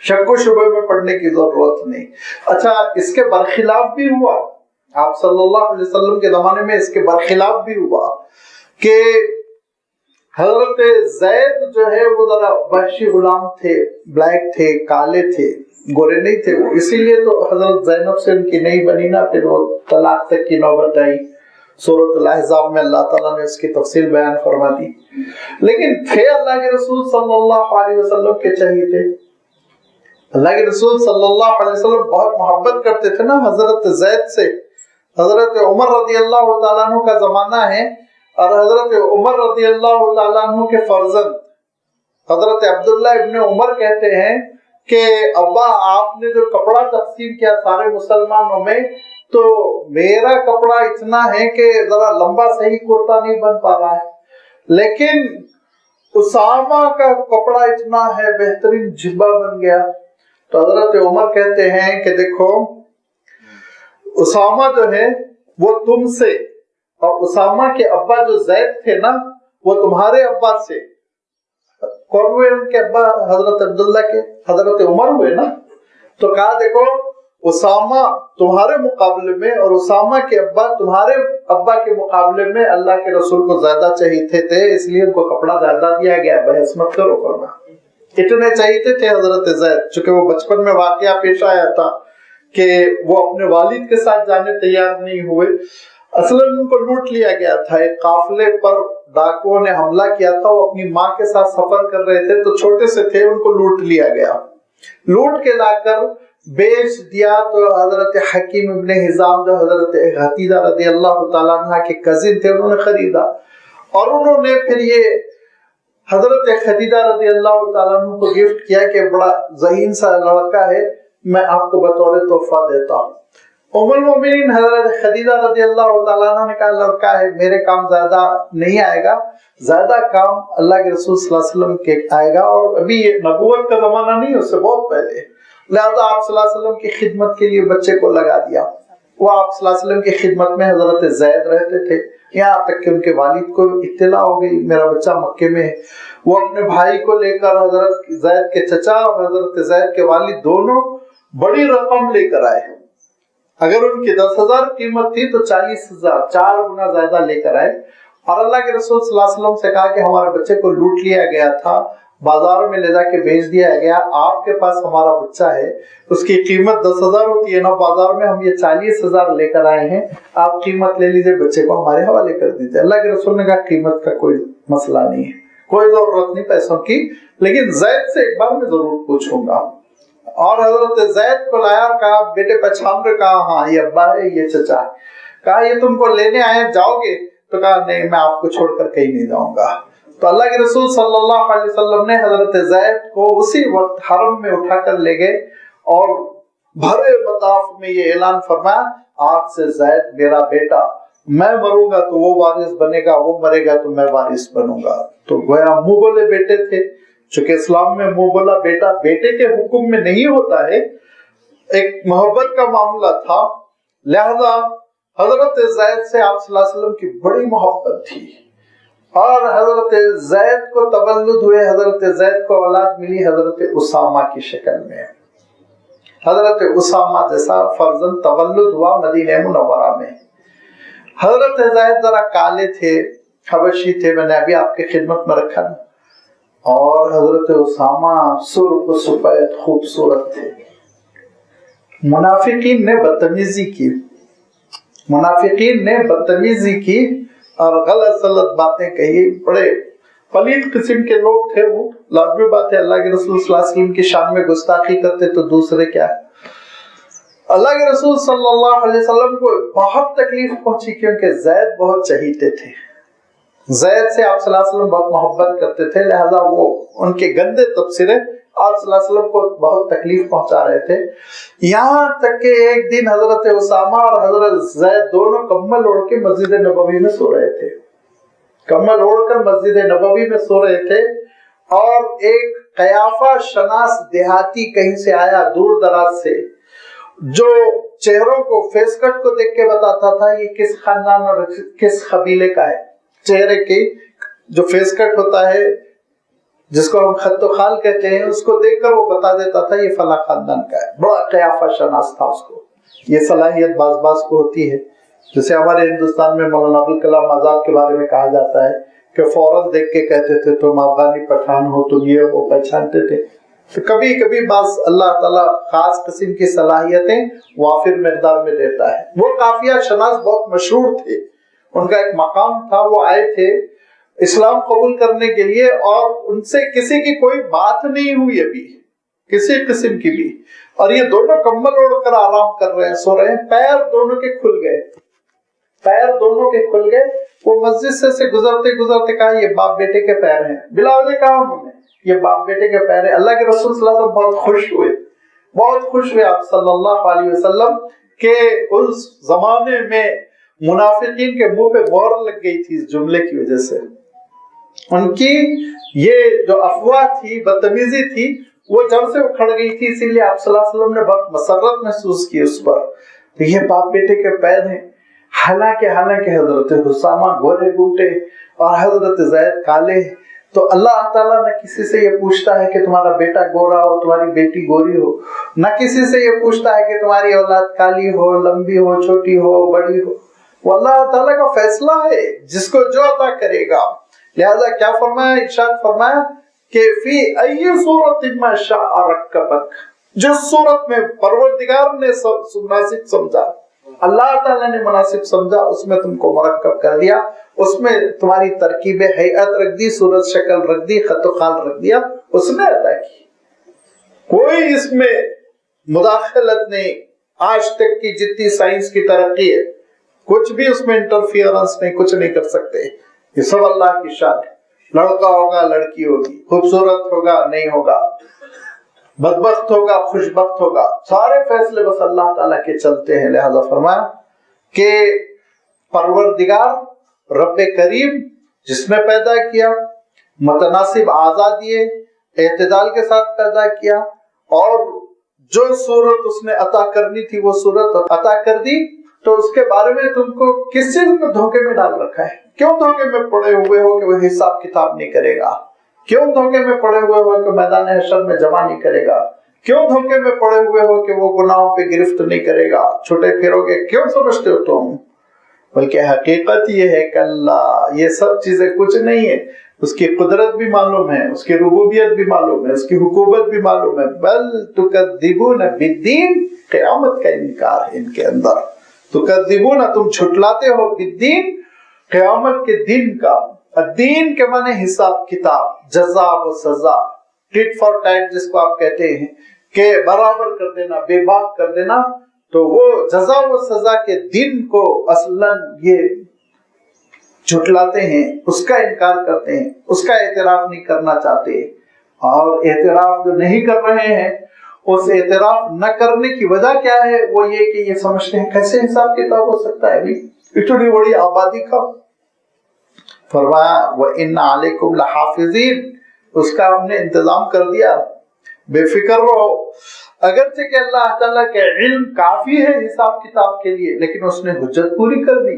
شک و شبہ میں پڑھنے کی ضرورت نہیں۔ اچھا اس کے برخلاف بھی ہوا، آپ صلی اللہ علیہ وسلم کے زمانے میں اس کے برخلاف بھی ہوا کہ حضرت زید جو ہے وہ ذرا وحشی غلام تھے، بلیک تھے، کالے تھے، گورے نہیں تھے وہ، اسی لیے تو حضرت زینب سے ان کی نہیں بنی نا، پھر وہ طلاق تک کی نوبت آئی۔ سورۃ الاحزاب میں اللہ تعالیٰ نے اس کی تفصیل بیان فرما دی۔ لیکن تھے اللہ کے رسول صلی اللہ علیہ وسلم کے چہیتے، اللہ کے رسول صلی اللہ علیہ وسلم بہت محبت کرتے تھے نا حضرت زید سے۔ حضرت عمر رضی اللہ تعالیٰ عنہ کا زمانہ ہے اور حضرت عمر رضی اللہ تعالیٰ عنہ کے فرزند حضرت عبداللہ ابن عمر کہتے ہیں کہ ابا آپ نے جو کپڑا تقسیم کیا سارے مسلمانوں میں، تو میرا کپڑا اتنا ہے کہ ذرا لمبا صحیح کرتا نہیں بن پا رہا ہے، لیکن اسامہ کا کپڑا اتنا ہے بہترین جبہ بن گیا۔ تو حضرت عمر کہتے ہیں کہ دیکھو اسامہ جو ہے وہ تم سے، اور اسامہ کے ابا جو زید تھے نا وہ تمہارے ابا سے۔ کون ہوئے ان کے ابا؟ حضرت عبداللہ کے حضرت عمر ہوئے نا۔ تو کہا دیکھو اسامہ تمہارے مقابلے میں اور اسامہ کے ابا تمہارے ابا کے مقابلے میں اللہ کے رسول کو زیادہ چاہیے تھے، اس لیے ان کو کپڑا زیادہ دیا گیا، بحث مت کرو فرما۔ اتنے چاہیے تھے حضرت زید، چونکہ وہ بچپن میں واقعہ پیش آیا تھا کہ وہ اپنے والد کے ساتھ جانے تیار نہیں ہوئے، اصلاً ان کو لوٹ لیا گیا تھا۔ ایک قافلے پر ڈاکوؤں نے حملہ کیا تھا، وہ اپنی ماں کے ساتھ سفر کر رہے تھے، تو چھوٹے سے تھے، ان کو لوٹ لیا گیا، لوٹ کے لا کر بیچ دیا۔ تو حضرت حکیم ابن حزام جو حضرت خدیجہ رضی اللہ تعالیٰ عنہ کے کزن تھے، انہوں نے خریدا، اور انہوں نے پھر یہ حضرت خدیجہ رضی اللہ تعالیٰ عنہ کو گفٹ کیا کہ بڑا ذہین سا لڑکا ہے، میں آپ کو بطور تحفہ دیتا ہوں۔ ام المومنین حضرت خدیجہ رضی اللہ تعالیٰ عنہ نے کہا لڑکا ہے، میرے کام زیادہ نہیں آئے گا، زیادہ کام اللہ کے رسول صلی اللہ علیہ وسلم کے آئے گا، اور ابھی یہ نبوت کا زمانہ نہیں، اس سے بہت پہلے، لہذا آپ صلی اللہ علیہ وسلم کی خدمت کے لیے بچے کو لگا دیا۔ وہ آپ صلی اللہ علیہ وسلم کی خدمت میں حضرت زید رہتے تھے، یہاں تک کہ ان کے والد کو اطلاع ہو گئی میرا بچہ مکے میں ہے۔ وہ اپنے بھائی کو لے کر حضرت زید کے چچا اور حضرت زید کے والد دونوں بڑی رقم لے کر آئے، اگر ان کی 10,000 قیمت تھی تو 40,000، 4 گنا زیادہ لے کر آئے، اور اللہ کے رسول صلی اللہ علیہ وسلم سے کہا کہ ہمارے بچے کو لوٹ لیا گیا تھا، بازار میں لے جا کے بیچ دیا گیا، آپ کے پاس ہمارا بچہ ہے، اس کی قیمت 10,000 ہوتی ہے نا بازار میں، ہم یہ 40,000 لے کر آئے ہیں، آپ قیمت لے لیجئے، بچے کو ہمارے حوالے کر دیجئے۔ اللہ کے رسول نے کہا قیمت کا کوئی مسئلہ نہیں ہے، کوئی ضرورت نہیں پیسوں کی، لیکن زید سے ایک بار میں ضرور پوچھوں گا۔ اور حضرت زید کو لایا اور کہا بیٹے پہچان رہے؟ کہا ہاں یہ ابا ہے، یہ چچا ہے۔ کہا یہ تم کو لینے آئے، جاؤ گے؟ تو کہا نہیں، میں آپ کو چھوڑ کر کہیں نہیں جاؤں گا۔ تو اللہ کے رسول صلی اللہ علیہ وسلم نے حضرت زید کو اسی وقت حرم میں اٹھا کر لے گئے، اور بھرے مطاف میں یہ اعلان فرمایا آج سے زید میرا بیٹا، میں مروں گا تو وہ وارث بنے گا، وہ مرے گا تو میں وارث بنوں گا۔ تو گویا منہ بولے بیٹے تھے، چونکہ اسلام میں منہ بولا بیٹا بیٹے کے حکم میں نہیں ہوتا ہے، ایک محبت کا معاملہ تھا، لہذا حضرت زید سے آپ صلی اللہ علیہ وسلم کی بڑی محبت تھی، اور حضرت زید کو تولد ہوئے، حضرت زید کو اولاد ملی حضرت اسامہ کی شکل میں۔ حضرت اسامہ جیسا فرزند تولد ہوا مدینہ منورہ میں۔ حضرت زید ذرا کالے تھے، حبشی تھے، میں نے ابھی آپ کی خدمت میں رکھا نا، اور حضرت اسامہ سرخ و سفید خوبصورت تھے۔ منافقین نے بدتمیزی کی، منافقین نے بدتمیزی کی اور غلط سلط باتیں کہی، بڑے پلید قسم کے لوگ تھے وہ، لازمی بات ہے، اللہ کے رسول صلی اللہ علیہ وسلم کی شان میں گستاخی کرتے تو دوسرے کیا ہے۔ اللہ کے رسول صلی اللہ علیہ وسلم کو بہت تکلیف پہنچی کیونکہ زید بہت چہیتے تھے، زید سے آپ صلی اللہ علیہ وسلم بہت محبت کرتے تھے، لہذا وہ ان کے گندے تبصرے آپ صلی اللہ علیہ وسلم کو بہت تکلیف پہنچا رہے تھے، یہاں تک کہ ایک دن حضرت اسامہ اور حضرت زید دونوں کمبل اوڑھ کے مسجد نبوی میں سو رہے تھے، کمبل اوڑھ کر مسجد نبوی میں سو رہے تھے، اور ایک قیافہ شناس دیہاتی کہیں سے آیا دور دراز سے، جو چہروں کو فیس کٹ کو دیکھ کے بتاتا تھا یہ کس خاندان اور کس قبیلے کا ہے، چہرے کی جو فیس کٹ ہوتا ہے جس کو ہم خط و خال کہتے ہیں، اس کو دیکھ کر وہ بتا دیتا تھا یہ فلاں خاندان کا ہے، بڑا قیافہ شناس تھا اس کو۔ یہ صلاحیت بعض کو ہوتی ہے، جیسے ہمارے ہندوستان میں مولانا ابوالکلام آزاد کے بارے میں کہا جاتا ہے کہ فوراً دیکھ کے کہتے تھے تم افغانی پٹھان ہو، تم یہ ہو، پہچانتے تھے۔ تو کبھی کبھی بعض اللہ تعالیٰ خاص قسم کی صلاحیتیں وافر مقدار میں دیتا ہے۔ وہ قافیہ شناس بہت مشہور تھے، ان کا ایک مقام تھا، وہ آئے تھے اسلام قبول کرنے کے لیے، اور ان سے کسی کی کوئی بات نہیں ہوئی ابھی کسی قسم کی بھی، اور یہ دونوں کمبل اوڑھ کر آرام کر رہے ہیں، سو رہے ہیں، پیر دونوں کے کھل گئے، پیر دونوں کے کھل گئے. وہ مسجد سے گزرتے گزرتے کہا یہ باپ بیٹے کے پیر ہیں. بلا وجہ کہا انہوں نے یہ باپ بیٹے کے پیر ہیں. اللہ کے رسول صلی اللہ علیہ وسلم بہت خوش ہوئے آپ صلی اللہ علیہ وسلم کہ اس زمانے میں منافقین کے منہ پہ مہر لگ گئی تھی اس جملے کی وجہ سے. ان کی یہ جو افواہ تھی، بدتمیزی تھی، وہ جڑ سے اکھڑ گئی تھی. اسی لیے آپ صلی اللہ علیہ وسلم نے بہت مسرت محسوس کی اس پر. تو یہ باپ بیٹے کے پیر ہیں. حالانکہ حضرت حسامہ گورے گوٹے اور حضرت زید کالے. تو اللہ تعالیٰ نہ کسی سے یہ پوچھتا ہے کہ تمہارا بیٹا گورا ہو، تمہاری بیٹی گوری ہو. نہ کسی سے یہ پوچھتا ہے کہ تمہاری اولاد کالی ہو، لمبی ہو، چھوٹی ہو، بڑی ہو. وہ اللہ تعالیٰ کا فیصلہ ہے جس کو جو عطا کرے گا. لہذا کیا فرمایا؟ ارشاد فرمایا کہ فی ای صورت ما شاء رکبک، جس صورت میں پروردگار نے مناسب سمجھا، اللہ تعالیٰ نے مناسب سمجھا، اس میں تم کو مرکب کر دیا. اس میں تمہاری ترکیب ہیئت رکھ دی، صورت شکل رکھ دی، خط و خال رکھ دیا، اس نے عطا کی. کوئی اس میں مداخلت نہیں. آج تک کی جتنی سائنس کی ترقی ہے کچھ بھی اس میں انٹرفیئرنس نہیں، کچھ نہیں کر سکتے. یہ سب اللہ کی شان ہے. لڑکا ہوگا، لڑکی ہوگی، خوبصورت ہوگا، نہیں ہوگا، بدبخت ہوگا، خوشبخت ہوگا، سارے فیصلے بس اللہ تعالیٰ کے چلتے ہیں. لہذا فرمایا کہ پروردگار رب کریم جس نے پیدا کیا، متناسب اعضاء دیے، اعتدال کے ساتھ پیدا کیا، اور جو صورت اس نے عطا کرنی تھی وہ صورت عطا کر دی. تو اس کے بارے میں تم کو کس چیز میں دھوکے میں ڈال رکھا ہے؟ کیوں دھوکے میں پڑے ہوئے ہو کہ وہ حساب کتاب نہیں کرے گا؟ کیوں دھوکے میں پڑے ہوئے ہو کہ میدان حشر میں جمع نہیں کرے گا؟ کیوں دھوکے میں پڑے ہوئے ہو کہ وہ گناہوں پہ گرفت نہیں کرے گا، چھوٹے پھرو گے؟ کیوں سمجھتے ہو تم؟ بلکہ حقیقت یہ ہے کہ اللہ یہ سب چیزیں کچھ نہیں ہے. اس کی قدرت بھی معلوم ہے، اس کی ربوبیت بھی معلوم ہے، اس کی حکومت بھی معلوم ہے. بل تکذبون بالدین، قیامت کا انکار ہے ان کے اندر. تکذبون، تم جھٹلاتے ہو، بالدین، قیامت کے دن کا. الدین کے معنی حساب کتاب، جزا و سزا، ٹٹ فار ٹیٹ جس کو آپ کہتے ہیں کہ برابر کر دینا، بے باک کر دینا. تو وہ جزا و سزا کے دن کو اصلاً یہ جھٹلاتے ہیں، اس کا انکار کرتے ہیں، اس کا اعتراف نہیں کرنا چاہتے. اور اعتراف جو نہیں کر رہے ہیں، اس اعتراف نہ کرنے کی وجہ کیا ہے؟ وہ یہ کہ یہ سمجھتے ہیں کیسے حساب کتاب ہو سکتا ہے اتنی بڑی آبادی کا. فرمایا وَإِنَّ عَلَيْكُمْ لَحَافِظِينَ، اس کا ہم نے انتظام کر دیا، بے فکر رہو. اگرچہ کہ اللہ تعالیٰ کے علم کافی ہے حساب کتاب کے لیے، لیکن اس نے حجت پوری کر دی.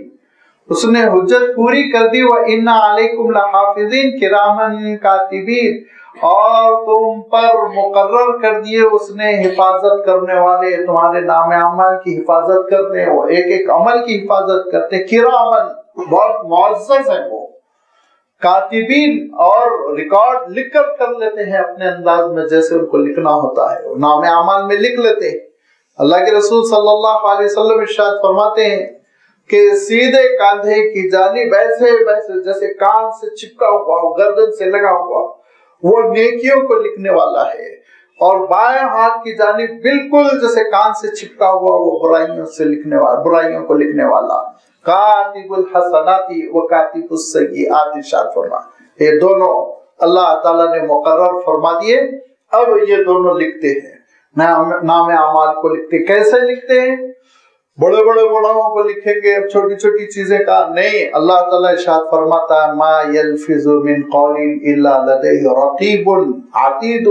اس نے حجت پوری کر دی. وَإِنَّ عَلَيْكُمْ لَحَافِظِينَ كِرَامًا كَاتِبِينَ، اور تم پر مقرر کر دیے اس نے حفاظت کرنے والے، تمہارے نام اعمال کی حفاظت کرتے ہیں، وہ ایک ایک عمل کی حفاظت کرتے ہیں. کرامن، بہت معزز ہیں وہ. کاتبین، اور ریکارڈ لکھ کر لیتے ہیں اپنے انداز میں جیسے ان کو لکھنا ہوتا ہے، وہ نام اعمال میں لکھ لیتے ہیں. اللہ کے رسول صلی اللہ علیہ وسلم ارشاد فرماتے ہیں کہ سیدھے کاندھے کی جانب ایسے جیسے کان سے چپکا ہوا ہو، گردن سے لگا ہوا، وہ نیکیوں کو لکھنے والا ہے. اور بائیں ہاتھ کی جانب بالکل جیسے کان سے چپکا ہوا وہ برائیوں سے لکھنے والا، برائیوں کو لکھنے والا. کاتب الحسنات و کاتب السیئات، ارشاد فرما یہ دونوں اللہ تعالیٰ نے مقرر فرما دیے. اب یہ دونوں لکھتے ہیں، نام اعمال کو لکھتے. کیسے لکھتے ہیں؟ بڑے بڑے گناہوں کو لکھیں گے، اب چھوٹی چھوٹی چیزیں کا نہیں. اللہ تعالیٰ ارشاد فرماتا ہے ما یلفظ من قول الا لدیہ رقیب عتید،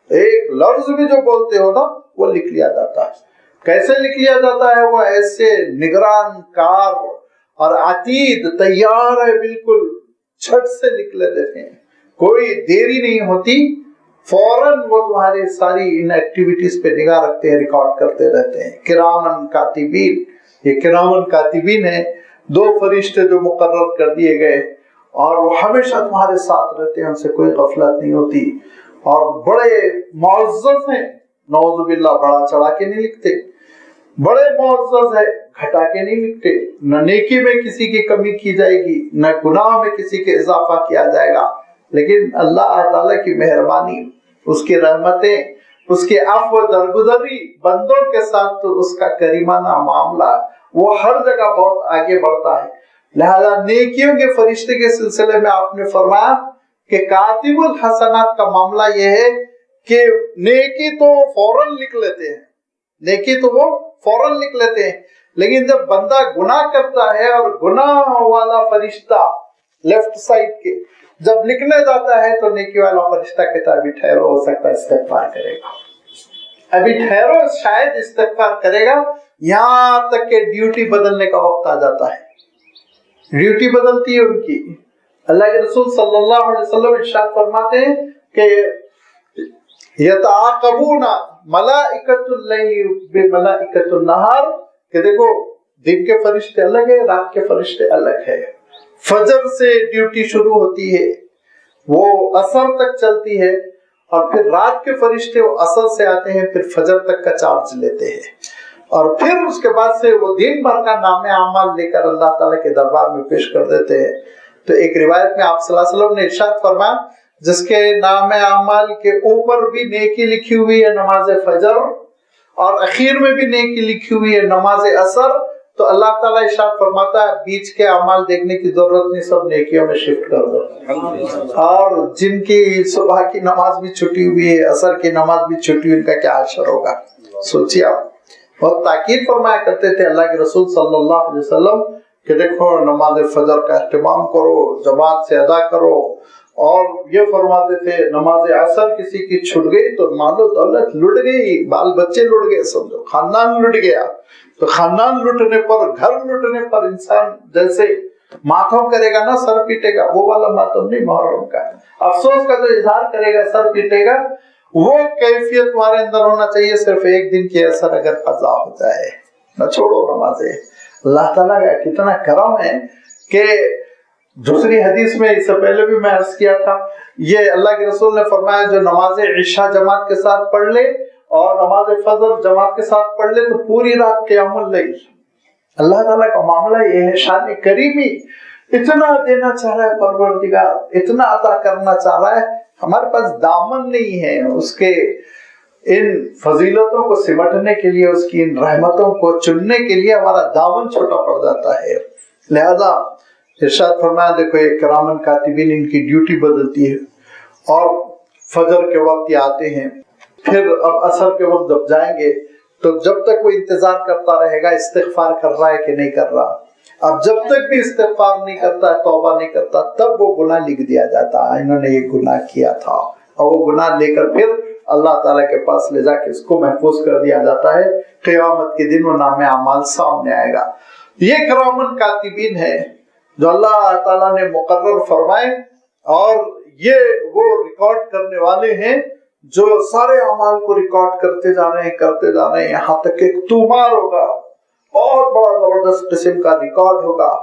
ایک لفظ بھی جو بولتے ہو نا وہ لکھ لیا جاتا ہے. کیسے لکھ لیا جاتا ہے؟ وہ ایسے نگران کار اور عتید، تیار ہے، بالکل چھٹ سے لکھ لیتے ہیں، کوئی دیری نہیں ہوتی. فوراً وہ تمہاری ساری ان ایکٹیویٹیز پہ نگاہ رکھتے ہیں، ریکارڈ کرتے رہتے ہیں. کرامن کاتبین، یہ کرامن کاتبین ہیں، دو فرشتے جو مقرر کر دیے گئے، اور وہ ہمیشہ تمہارے ساتھ رہتے ہیں، ان سے کوئی غفلت نہیں ہوتی. اور بڑے معزز ہیں، نعوذ باللہ بڑا چڑھا کے نہیں لکھتے، بڑے معزز ہے، گھٹا کے نہیں لکھتے. نہ نیکی میں کسی کی کمی کی جائے گی، نہ گناہ میں کسی کے اضافہ کیا جائے گا. لیکن اللہ تعالیٰ کی مہربانی، اس کی رحمتیں، اس کے عفو درگزری بندوں کے ساتھ، تو اس کا کریمانہ معاملہ، وہ ہر جگہ بہت آگے بڑھتا ہے. لہذا نیکیوں کے فرشتے کے سلسلے میں آپ نے فرمایا کہ کاتب الحسنات کا معاملہ یہ ہے کہ نیکی تو فوراً لکھ لیتے ہیں، نیکی تو وہ فوراً لکھ لیتے ہیں، لیکن جب بندہ گناہ کرتا ہے اور گناہ والا فرشتہ لیفٹ سائڈ کے جب لکھنے جاتا ہے تو نیکی والا فرشتہ کہتا ہے ابھی ٹھہرو، ہو سکتا ہے استغفار کرے گا، ابھی ٹھہرو شاید استغفار کرے گا، یہاں تک کہ ڈیوٹی بدلنے کا وقت آ جاتا ہے. ڈیوٹی بدلتی ہے ان کی. اللہ کے رسول صلی اللہ علیہ وسلم ارشاد فرماتے ہیں کہ یتعاقبون ملائکۃ اللیل بملائکۃ النہار، کہ دیکھو دن کے فرشتے الگ ہے، رات کے فرشتے الگ ہے. فجر سے ڈیوٹی شروع ہوتی ہے، وہ عصر تک چلتی ہے، اور پھر رات کے فرشتے وہ عصر سے آتے ہیں، پھر فجر تک کا چارج لیتے ہیں، اور پھر اس کے بعد سے وہ دن بھر کا نام اعمال لے کر اللہ تعالیٰ کے دربار میں پیش کر دیتے ہیں. تو ایک روایت میں آپ صلی اللہ علیہ وسلم نے ارشاد فرمایا جس کے نام اعمال کے اوپر بھی نیکی لکھی ہوئی ہے نماز فجر، اور اخیر میں بھی نیکی لکھی ہوئی ہے نماز عصر، تو اللہ تعالیٰ ارشاد فرماتا ہے بیچ کے اعمال دیکھنے کی ضرورت نہیں، سب نیکیوں میں شفٹ کر دو. اور جن کی صبح کی نماز بھی چھٹی ہوئی ہے، عصر کی نماز بھی چھٹی ہوئی، ان کا کیا حشر ہوگا. سوچیے آپ. بہت تاکید فرمایا کرتے تھے اللہ کے رسول صلی اللہ علیہ وسلم کہ دیکھو نماز فجر کا اہتمام کرو، جماعت سے ادا کرو. اور یہ فرماتے تھے نماز عصر کسی کی چھٹ گئی تو مال و دولت لٹ گئی، بال بچے لٹ گئے، سمجھو خاندان لٹ گیا. تو خاندان لٹنے پر، گھر لٹنے پر انسان جیسے ماتم کرے گا نا، سر پیٹے گا، وہ والا ماتم نہیں محرم کا. افسوس کا جو اظہار کرے گا، سر پیٹے گا، وہ کیفیت تمہارے اندر ہونا چاہیے. صرف ایک دن کی اثر اگر قضا ہو جائے نہ چھوڑو نمازیں. اللہ تعالیٰ کا کتنا کرم ہے کہ دوسری حدیث میں اس سے پہلے بھی میں عرض کیا تھا، یہ اللہ کے رسول نے فرمایا جو نماز عشاء جماعت کے ساتھ پڑھ لے اور نماز فجر جماعت کے ساتھ پڑھ لے تو پوری رات قیام اللیل. اللہ تعالیٰ کا معاملہ یہ ہے، شان کریمی اتنا دینا چاہ رہا ہے پروردگار، اتنا عطا کرنا چاہ رہا ہے، ہمارے پاس دامن نہیں ہے اس کے ان فضیلتوں کو سمٹنے کے لیے، اس کی ان رحمتوں کو چننے کے لیے ہمارا دامن چھوٹا پڑ جاتا ہے. لہذا ارشاد فرمایا دیکھو یہ کرامن کاتبین ان کی ڈیوٹی بدلتی ہے، اور فجر کے وقت یہ آتے ہیں، پھر اب عصر کے وقت جب جائیں گے تو جب تک وہ انتظار کرتا رہے گا استغفار کر رہا ہے کہ نہیں کر رہا. اب جب تک بھی استغفار نہیں کرتا ہے، توبہ نہیں کرتا، تب وہ گناہ لکھ دیا جاتا ہے انہوں نے یہ گناہ کیا تھا، اور وہ گناہ لے کر پھر اللہ تعالیٰ کے پاس لے جا کے اس کو محفوظ کر دیا جاتا ہے. قیامت کے دن وہ نام اعمال سامنے آئے گا. یہ کرامن کاتبین ہے جو اللہ تعالیٰ نے مقرر فرمائے، اور یہ وہ ریکارڈ کرنے والے ہیں جو سارے اعمال کو ریکارڈ کرتے جا رہے ہیں یہاں تک کہ تومار ہوگا، بہت بڑا زبردست قسم کا ریکارڈ ہوگا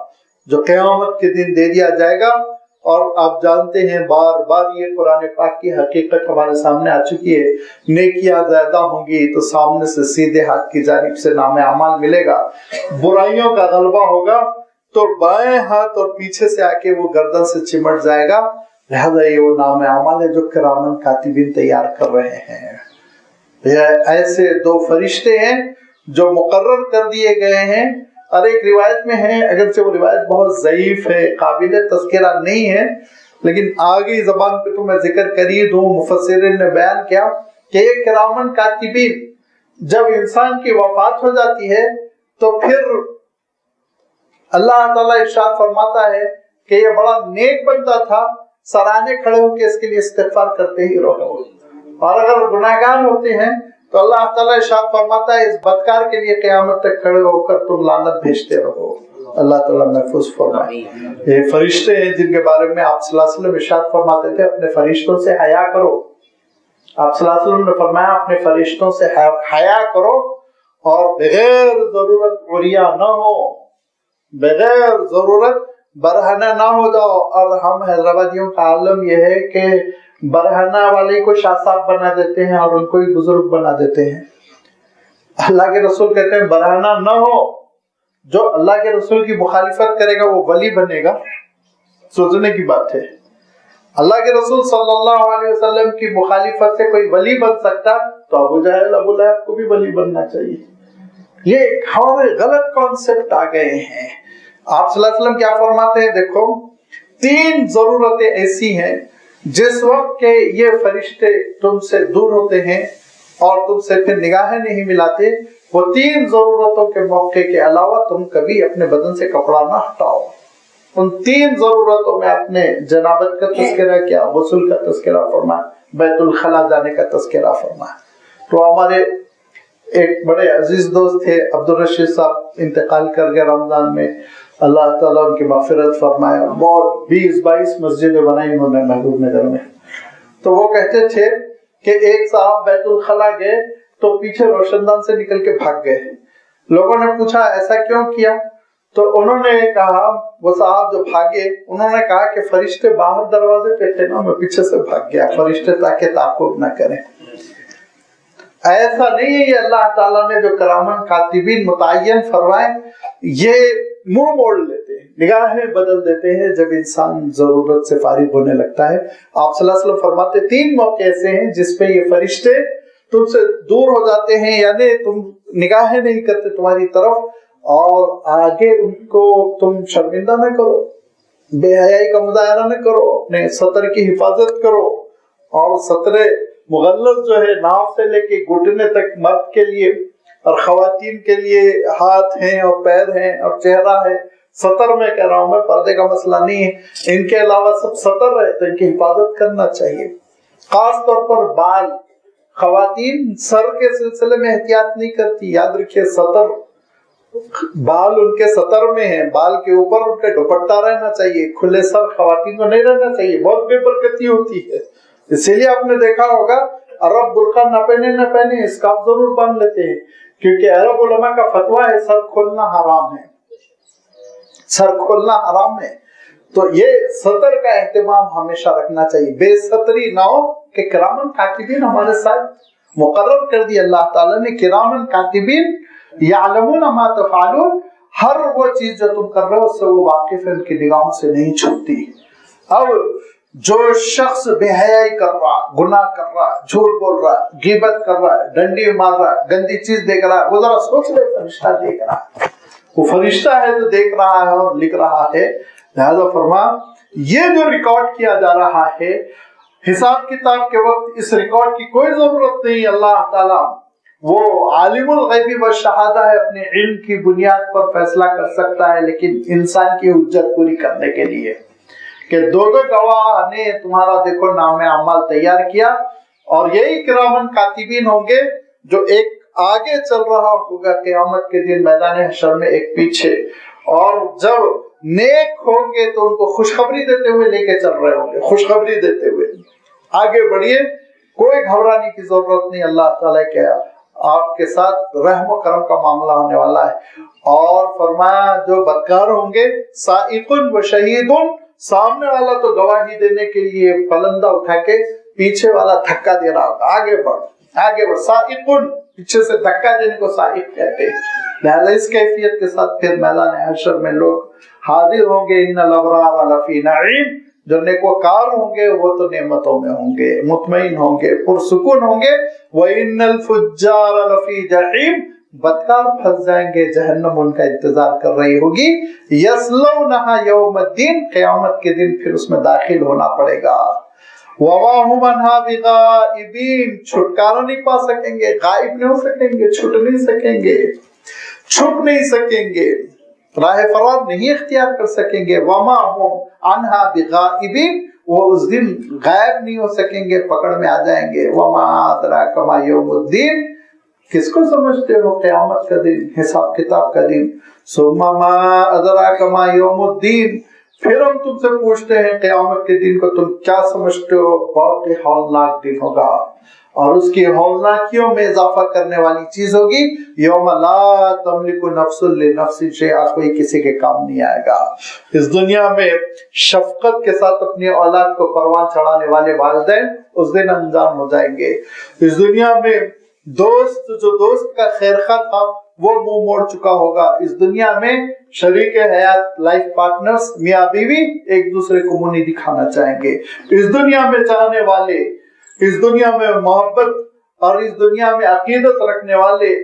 جو قیامت کے دن دے دیا جائے گا. اور آپ جانتے ہیں بار بار یہ قرآن پاک کی حقیقت ہمارے سامنے آ چکی ہے، نیکیاں زیادہ ہوں گی تو سامنے سے سیدھے ہاتھ کی جانب سے نام اعمال ملے گا، برائیوں کا غلبہ ہوگا تو بائیں ہاتھ اور پیچھے سے آ کے وہ گردن سے چمٹ جائے گا. لہذا یہ وہ نام اعمال ہے جو کرامن کاتبین تیار کر رہے ہیں. یہ ایسے دو فرشتے ہیں جو مقرر کر دیے گئے ہیں. اور ایک روایت میں ہے، اگرچہ وہ روایت بہت ضعیف ہے، قابل تذکرہ نہیں ہے، لیکن آگے زبان پہ تو میں ذکر کر ہی دوں. مفسرین نے بیان کیا کہ یہ کرامن کاتبین جب انسان کی وفات ہو جاتی ہے تو پھر اللہ تعالیٰ ارشاد فرماتا ہے کہ یہ بڑا نیک بندہ تھا، سرانے کھڑے ہو کے اس کے لیے استغفار کرتے ہی رہو. اور اگر گناہگار ہوتے ہیں تو اللہ تعالیٰ ارشاد فرماتا ہے اس بدکار کے لیے قیامت تک کھڑے ہو کر تم لعنت بھیجتے رہو. اللہ تعالیٰ محفوظ فرمائے. یہ فرشتے ہیں جن کے بارے میں آپ صلی اللہ علیہ وسلم ارشاد فرماتے تھے اپنے فرشتوں سے حیا کرو. آپ صلی اللہ علیہ وسلم نے فرمایا اپنے فرشتوں سے حیا کرو اور بغیر ضرورت عریا نہ ہو، بغیر ضرورت برہنہ نہ ہو جاؤ. اور ہم حیدرآبادیوں کا عالم یہ ہے کہ برہنہ والے کو شاہ صاحب بنا دیتے ہیں اور ان کو ہی بزرگ بنا دیتے ہیں. اللہ کے رسول کہتے ہیں برہنہ نہ ہو، جو اللہ کے رسول کی مخالفت کرے گا وہ ولی بنے گا. سوچنے کی بات ہے. اللہ کے رسول صلی اللہ علیہ وسلم کی مخالفت سے کوئی ولی بن سکتا تو ابو جہل ابو لہب کو بھی ولی بننا چاہیے. یہ ہمارے غلط کانسیپٹ آ گئے ہیں. آپ صلی اللہ علیہ وسلم کیا فرماتے ہیں؟ دیکھو 3 ضرورتیں ایسی ہیں جس وقت کہ یہ فرشتے تم سے دور ہوتے ہیں اور تم سے پھر نگاہیں نہیں ملاتے، وہ 3 ضرورتوں کے موقع کے علاوہ تم کبھی اپنے بدن سے کپڑا نہ ہٹاؤ. ان 3 ضرورتوں میں اپنے جنابت کا تذکرہ کیا، غسل کا تذکرہ فرمایا، بیت الخلا جانے کا تذکرہ فرمایا. تو ہمارے ایک بڑے عزیز دوست تھے عبدالرشید صاحب، انتقال کر گئے رمضان میں، اللہ تعالیٰ ان کی مغفرت فرمائے. بہت 20-22 مسجدیں بنائی انہوں نے محبوب نگر میں. تو وہ کہتے تھے کہ ایک صاحب بیت الخلا گئے تو پیچھے روشن دان سے نکل کے بھاگ گئے. لوگوں نے پوچھا ایسا کیوں کیا؟ تو انہوں نے کہا، وہ صاحب جو بھاگے انہوں نے کہا کہ فرشتے باہر دروازے پہ تھے نا، میں پیچھے سے بھاگ گیا، فرشتے تاکہ تعقب نہ کریں. ایسا نہیں ہے، یہ اللہ تعالیٰ نے جو کرامن کاتبین متعین فرمائے یہ منہ موڑ لیتے ہیں، نگاہیں بدل دیتے ہیں جب انسان ضرورت سے فارغ ہونے لگتا ہے. آپ صلی اللہ علیہ وسلم فرماتے 3 موقع ایسے ہیں جس پہ یہ فرشتے تم سے دور ہو جاتے ہیں، یعنی تم نگاہیں نہیں کرتے تمہاری طرف، اور آگے ان کو تم شرمندہ نہ کرو، بے حیائی کا مظاہرہ نہ کرو، اپنے سطر کی حفاظت کرو. اور سطر مغلظ جو ہے ناف سے لے کے گھٹنے تک مرد کے لیے اور خواتین کے لیے ہاتھ ہیں اور پیر ہیں اور چہرہ ہے. سطر میں کہہ رہا ہوں، میں پردے کا مسئلہ نہیں ہے، ان کے علاوہ سب سطر ہے تو ان کی حفاظت کرنا چاہیے. خاص طور پر بال، خواتین سر کے سلسلے میں احتیاط نہیں کرتی. یاد رکھیے سطر، بال ان کے سطر میں ہیں، بال کے اوپر ان کا دوپٹہ رہنا چاہیے، کھلے سر خواتین کو نہیں رہنا چاہیے، بہت بے برکتی ہوتی ہے. اسی لیے آپ نے دیکھا ہوگا عرب برقع نہ پہنے اسکارف ضرور باندھ لیتے ہیں، کیونکہ عرب علماء کا فتویٰ ہے سر کھولنا حرام ہے، سر کھولنا حرام ہے. تو یہ سطر کا اہتمام ہمیشہ رکھنا چاہیے، بے سطری نہ ہو. کہ کرامن کاتبین ہمارے ساتھ مقرر کر دی اللہ تعالیٰ نے، کرامن کاتبین یعلمون ما تفعلون، ہر وہ چیز جو تم کر رہے ہو اس سے وہ واقف ہے، ان کی نگاہوں سے نہیں چھپتی. اب جو شخص بے حیائی کر رہا، گناہ کر رہا، جھوٹ بول رہا، غیبت کر رہا، ڈنڈی مار رہا، گندی چیز دیکھ رہا، وہ ذرا سوچ لے فرشتہ دیکھ رہا ہے، وہ فرشتہ ہے جو دیکھ رہا ہے اور لکھ رہا ہے. لہذا فرما یہ جو ریکارڈ کیا جا رہا ہے حساب کتاب کے وقت اس ریکارڈ کی کوئی ضرورت نہیں. اللہ تعالیٰ وہ عالم الغیب والشہادہ ہے، اپنے علم کی بنیاد پر فیصلہ کر سکتا ہے، لیکن انسان کی حجت پوری کرنے کے لیے کہ 2 گواہ نے تمہارا دیکھو نام اعمال تیار کیا، اور یہی کرامن کاتبین ہوں گے جو ایک آگے چل رہا ہوگا قیامت کے دن میدان حشر میں، ایک پیچھے. اور جب نیک ہوں گے تو ان کو خوشخبری دیتے ہوئے لے کے چل رہے ہوں گے، خوشخبری دیتے ہوئے آگے بڑھیے، کوئی گھبرانے کی ضرورت نہیں. اللہ تعالیٰ کے آپ کے ساتھ رحم و کرم کا معاملہ ہونے والا ہے. اور فرمایا جو بدکار ہوں گے سائقن و شہیدن، سامنے والا تو گواہی دینے کے لیے پلندہ اٹھا کے پیچھے والا دھکا دے رہا ہوگا، آگے بڑھ آگے بڑھ. سائقن پیچھے سے دھکا دینے کو سائق کہتے ہیں. لہذا اس کیفیت کے ساتھ پھر میدان حشر میں لوگ حاضر ہوں گے. ان الابرار لفی نعیم، جو نیکوکار ہوں گے وہ تو نعمتوں میں ہوں گے، مطمئن ہوں گے، پرسکون ہوں گے. وَإِنَّ الْفُجَّارَ لَفِي جَحِيمٍ، بدکار پھنس جائیں گے، جہنم ان کا انتظار کر رہی ہوگی. يَصْلَوْنَهَا يَوْمَ الدِّينِ، قیامت کے دن پھر اس میں داخل ہونا پڑے گا. وَمَا هُمْ عَنْهَا بِغَائِبِينَ، چھٹکارا نہیں پا سکیں گے، غائب نہیں ہو سکیں گے، چھٹ نہیں سکیں گے، چھپ نہیں سکیں گے، راہ فرار نہیں اختیار کر سکیں گے. وَمَا هُمْ عَنْهَا بِغَائِبِينَ، وہ اس دن غائب نہیں ہو سکیں گے، پکڑ میں آ جائیں گے. وَمَا أَدْرَاكَ مَا يَوْمُ الدِّينِ، کس کو سمجھتے ہو قیامت کا دن، حساب کتاب کا دن. ثُمَّ مَا أَدْرَاكَ مَا يَوْمُ الدِّينِ، پھر ہم تم سے پوچھتے ہیں قیامت کے دن کو تم کیا سمجھتے ہو؟ بہت ہی ہولناک دن ہوگا، اور اس کی ہولناکیوں میں اضافہ کرنے والی چیز ہوگی یوم لا تملک نفس لنفس شیئا، کوئی کسی کے کام نہیں آئے گا. اس دنیا میں شفقت کے ساتھ اپنی اولاد کو پروان چڑھانے والے والدین اس دن انجام ہو جائیں گے. اس دنیا میں دوست جو دوست کا خیرخواہ تھا وہ منہ موڑ چکا ہوگا. اس دنیا میں شریک حیات لائف پارٹنرز میاں بیوی ایک دوسرے کو منہ نہیں دکھانا چاہیں گے. اس دنیا میں چاہنے والے، اس دنیا میں محبت اور اس دنیا میں عقیدت رکھنے والے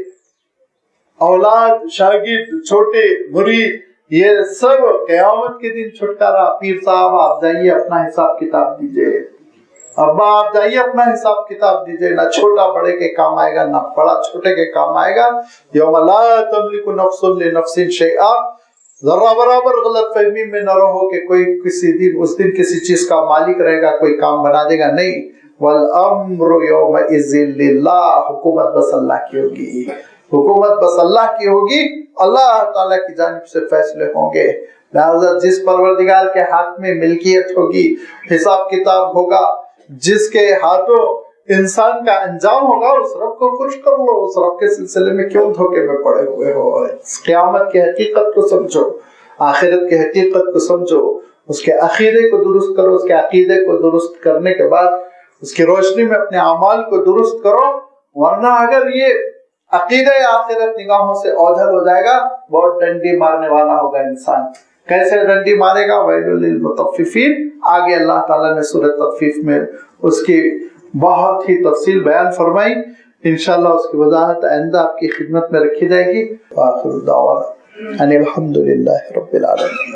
اولاد، شاگرد، چھوٹے، مرید، یہ سب قیامت کے دن چھٹکارا۔ پیر صاحب آپ جائیے اپنا حساب کتاب دیجئے، ابا آپ جائیے اپنا حساب کتاب دیجئے، نہ چھوٹا بڑے کے کام آئے گا نہ بڑا چھوٹے کے کام آئے گا۔ یوم لا تملک نفس لنفس شیئا، ذرہ برابر غلط فہمی میں نہ رہو کہ کوئی اس دن کسی چیز کا مالک رہے گا، کوئی کام بنا دے گا، نہیں۔ والامر یومئذ للہ، حکومت بس اللہ کی ہوگی، حکومت بس اللہ کی ہوگی، اللہ تعالیٰ کی جانب سے فیصلے ہوں گے۔ لہذا جس پروردگار کے ہاتھ میں ملکیت ہوگی، حساب کتاب ہوگا، جس کے ہاتھوں انسان کا انجام ہوگا، اس رب کو خوش کر لو۔ اس رب کے سلسلے میں کیوں دھوکے میں پڑے ہوئے ہو؟ اس قیامت کی حقیقت کو سمجھو، آخرت کی حقیقت کو سمجھو، اس کے عقیدے کو درست کرو، اس کے عقیدے کو درست کرنے کے بعد اس کی روشنی میں اپنے اعمال کو درست کرو، ورنہ اگر یہ عقیدہ آخرت نگاہوں سے اوجھل ہو جائے گا، بہت ڈنڈی مارنے والا ہوگا انسان۔ کیسے ڈنڈی مارے گا؟ ویل للمطففین، آگے اللہ تعالیٰ نے سورۃ تطفیف میں اس کی بہت ہی تفصیل بیان فرمائی۔ انشاءاللہ اس کی وضاحت آئندہ آپ کی خدمت میں رکھی جائے گی۔ وآخر دعوانا ان الحمد للہ رب العالمین۔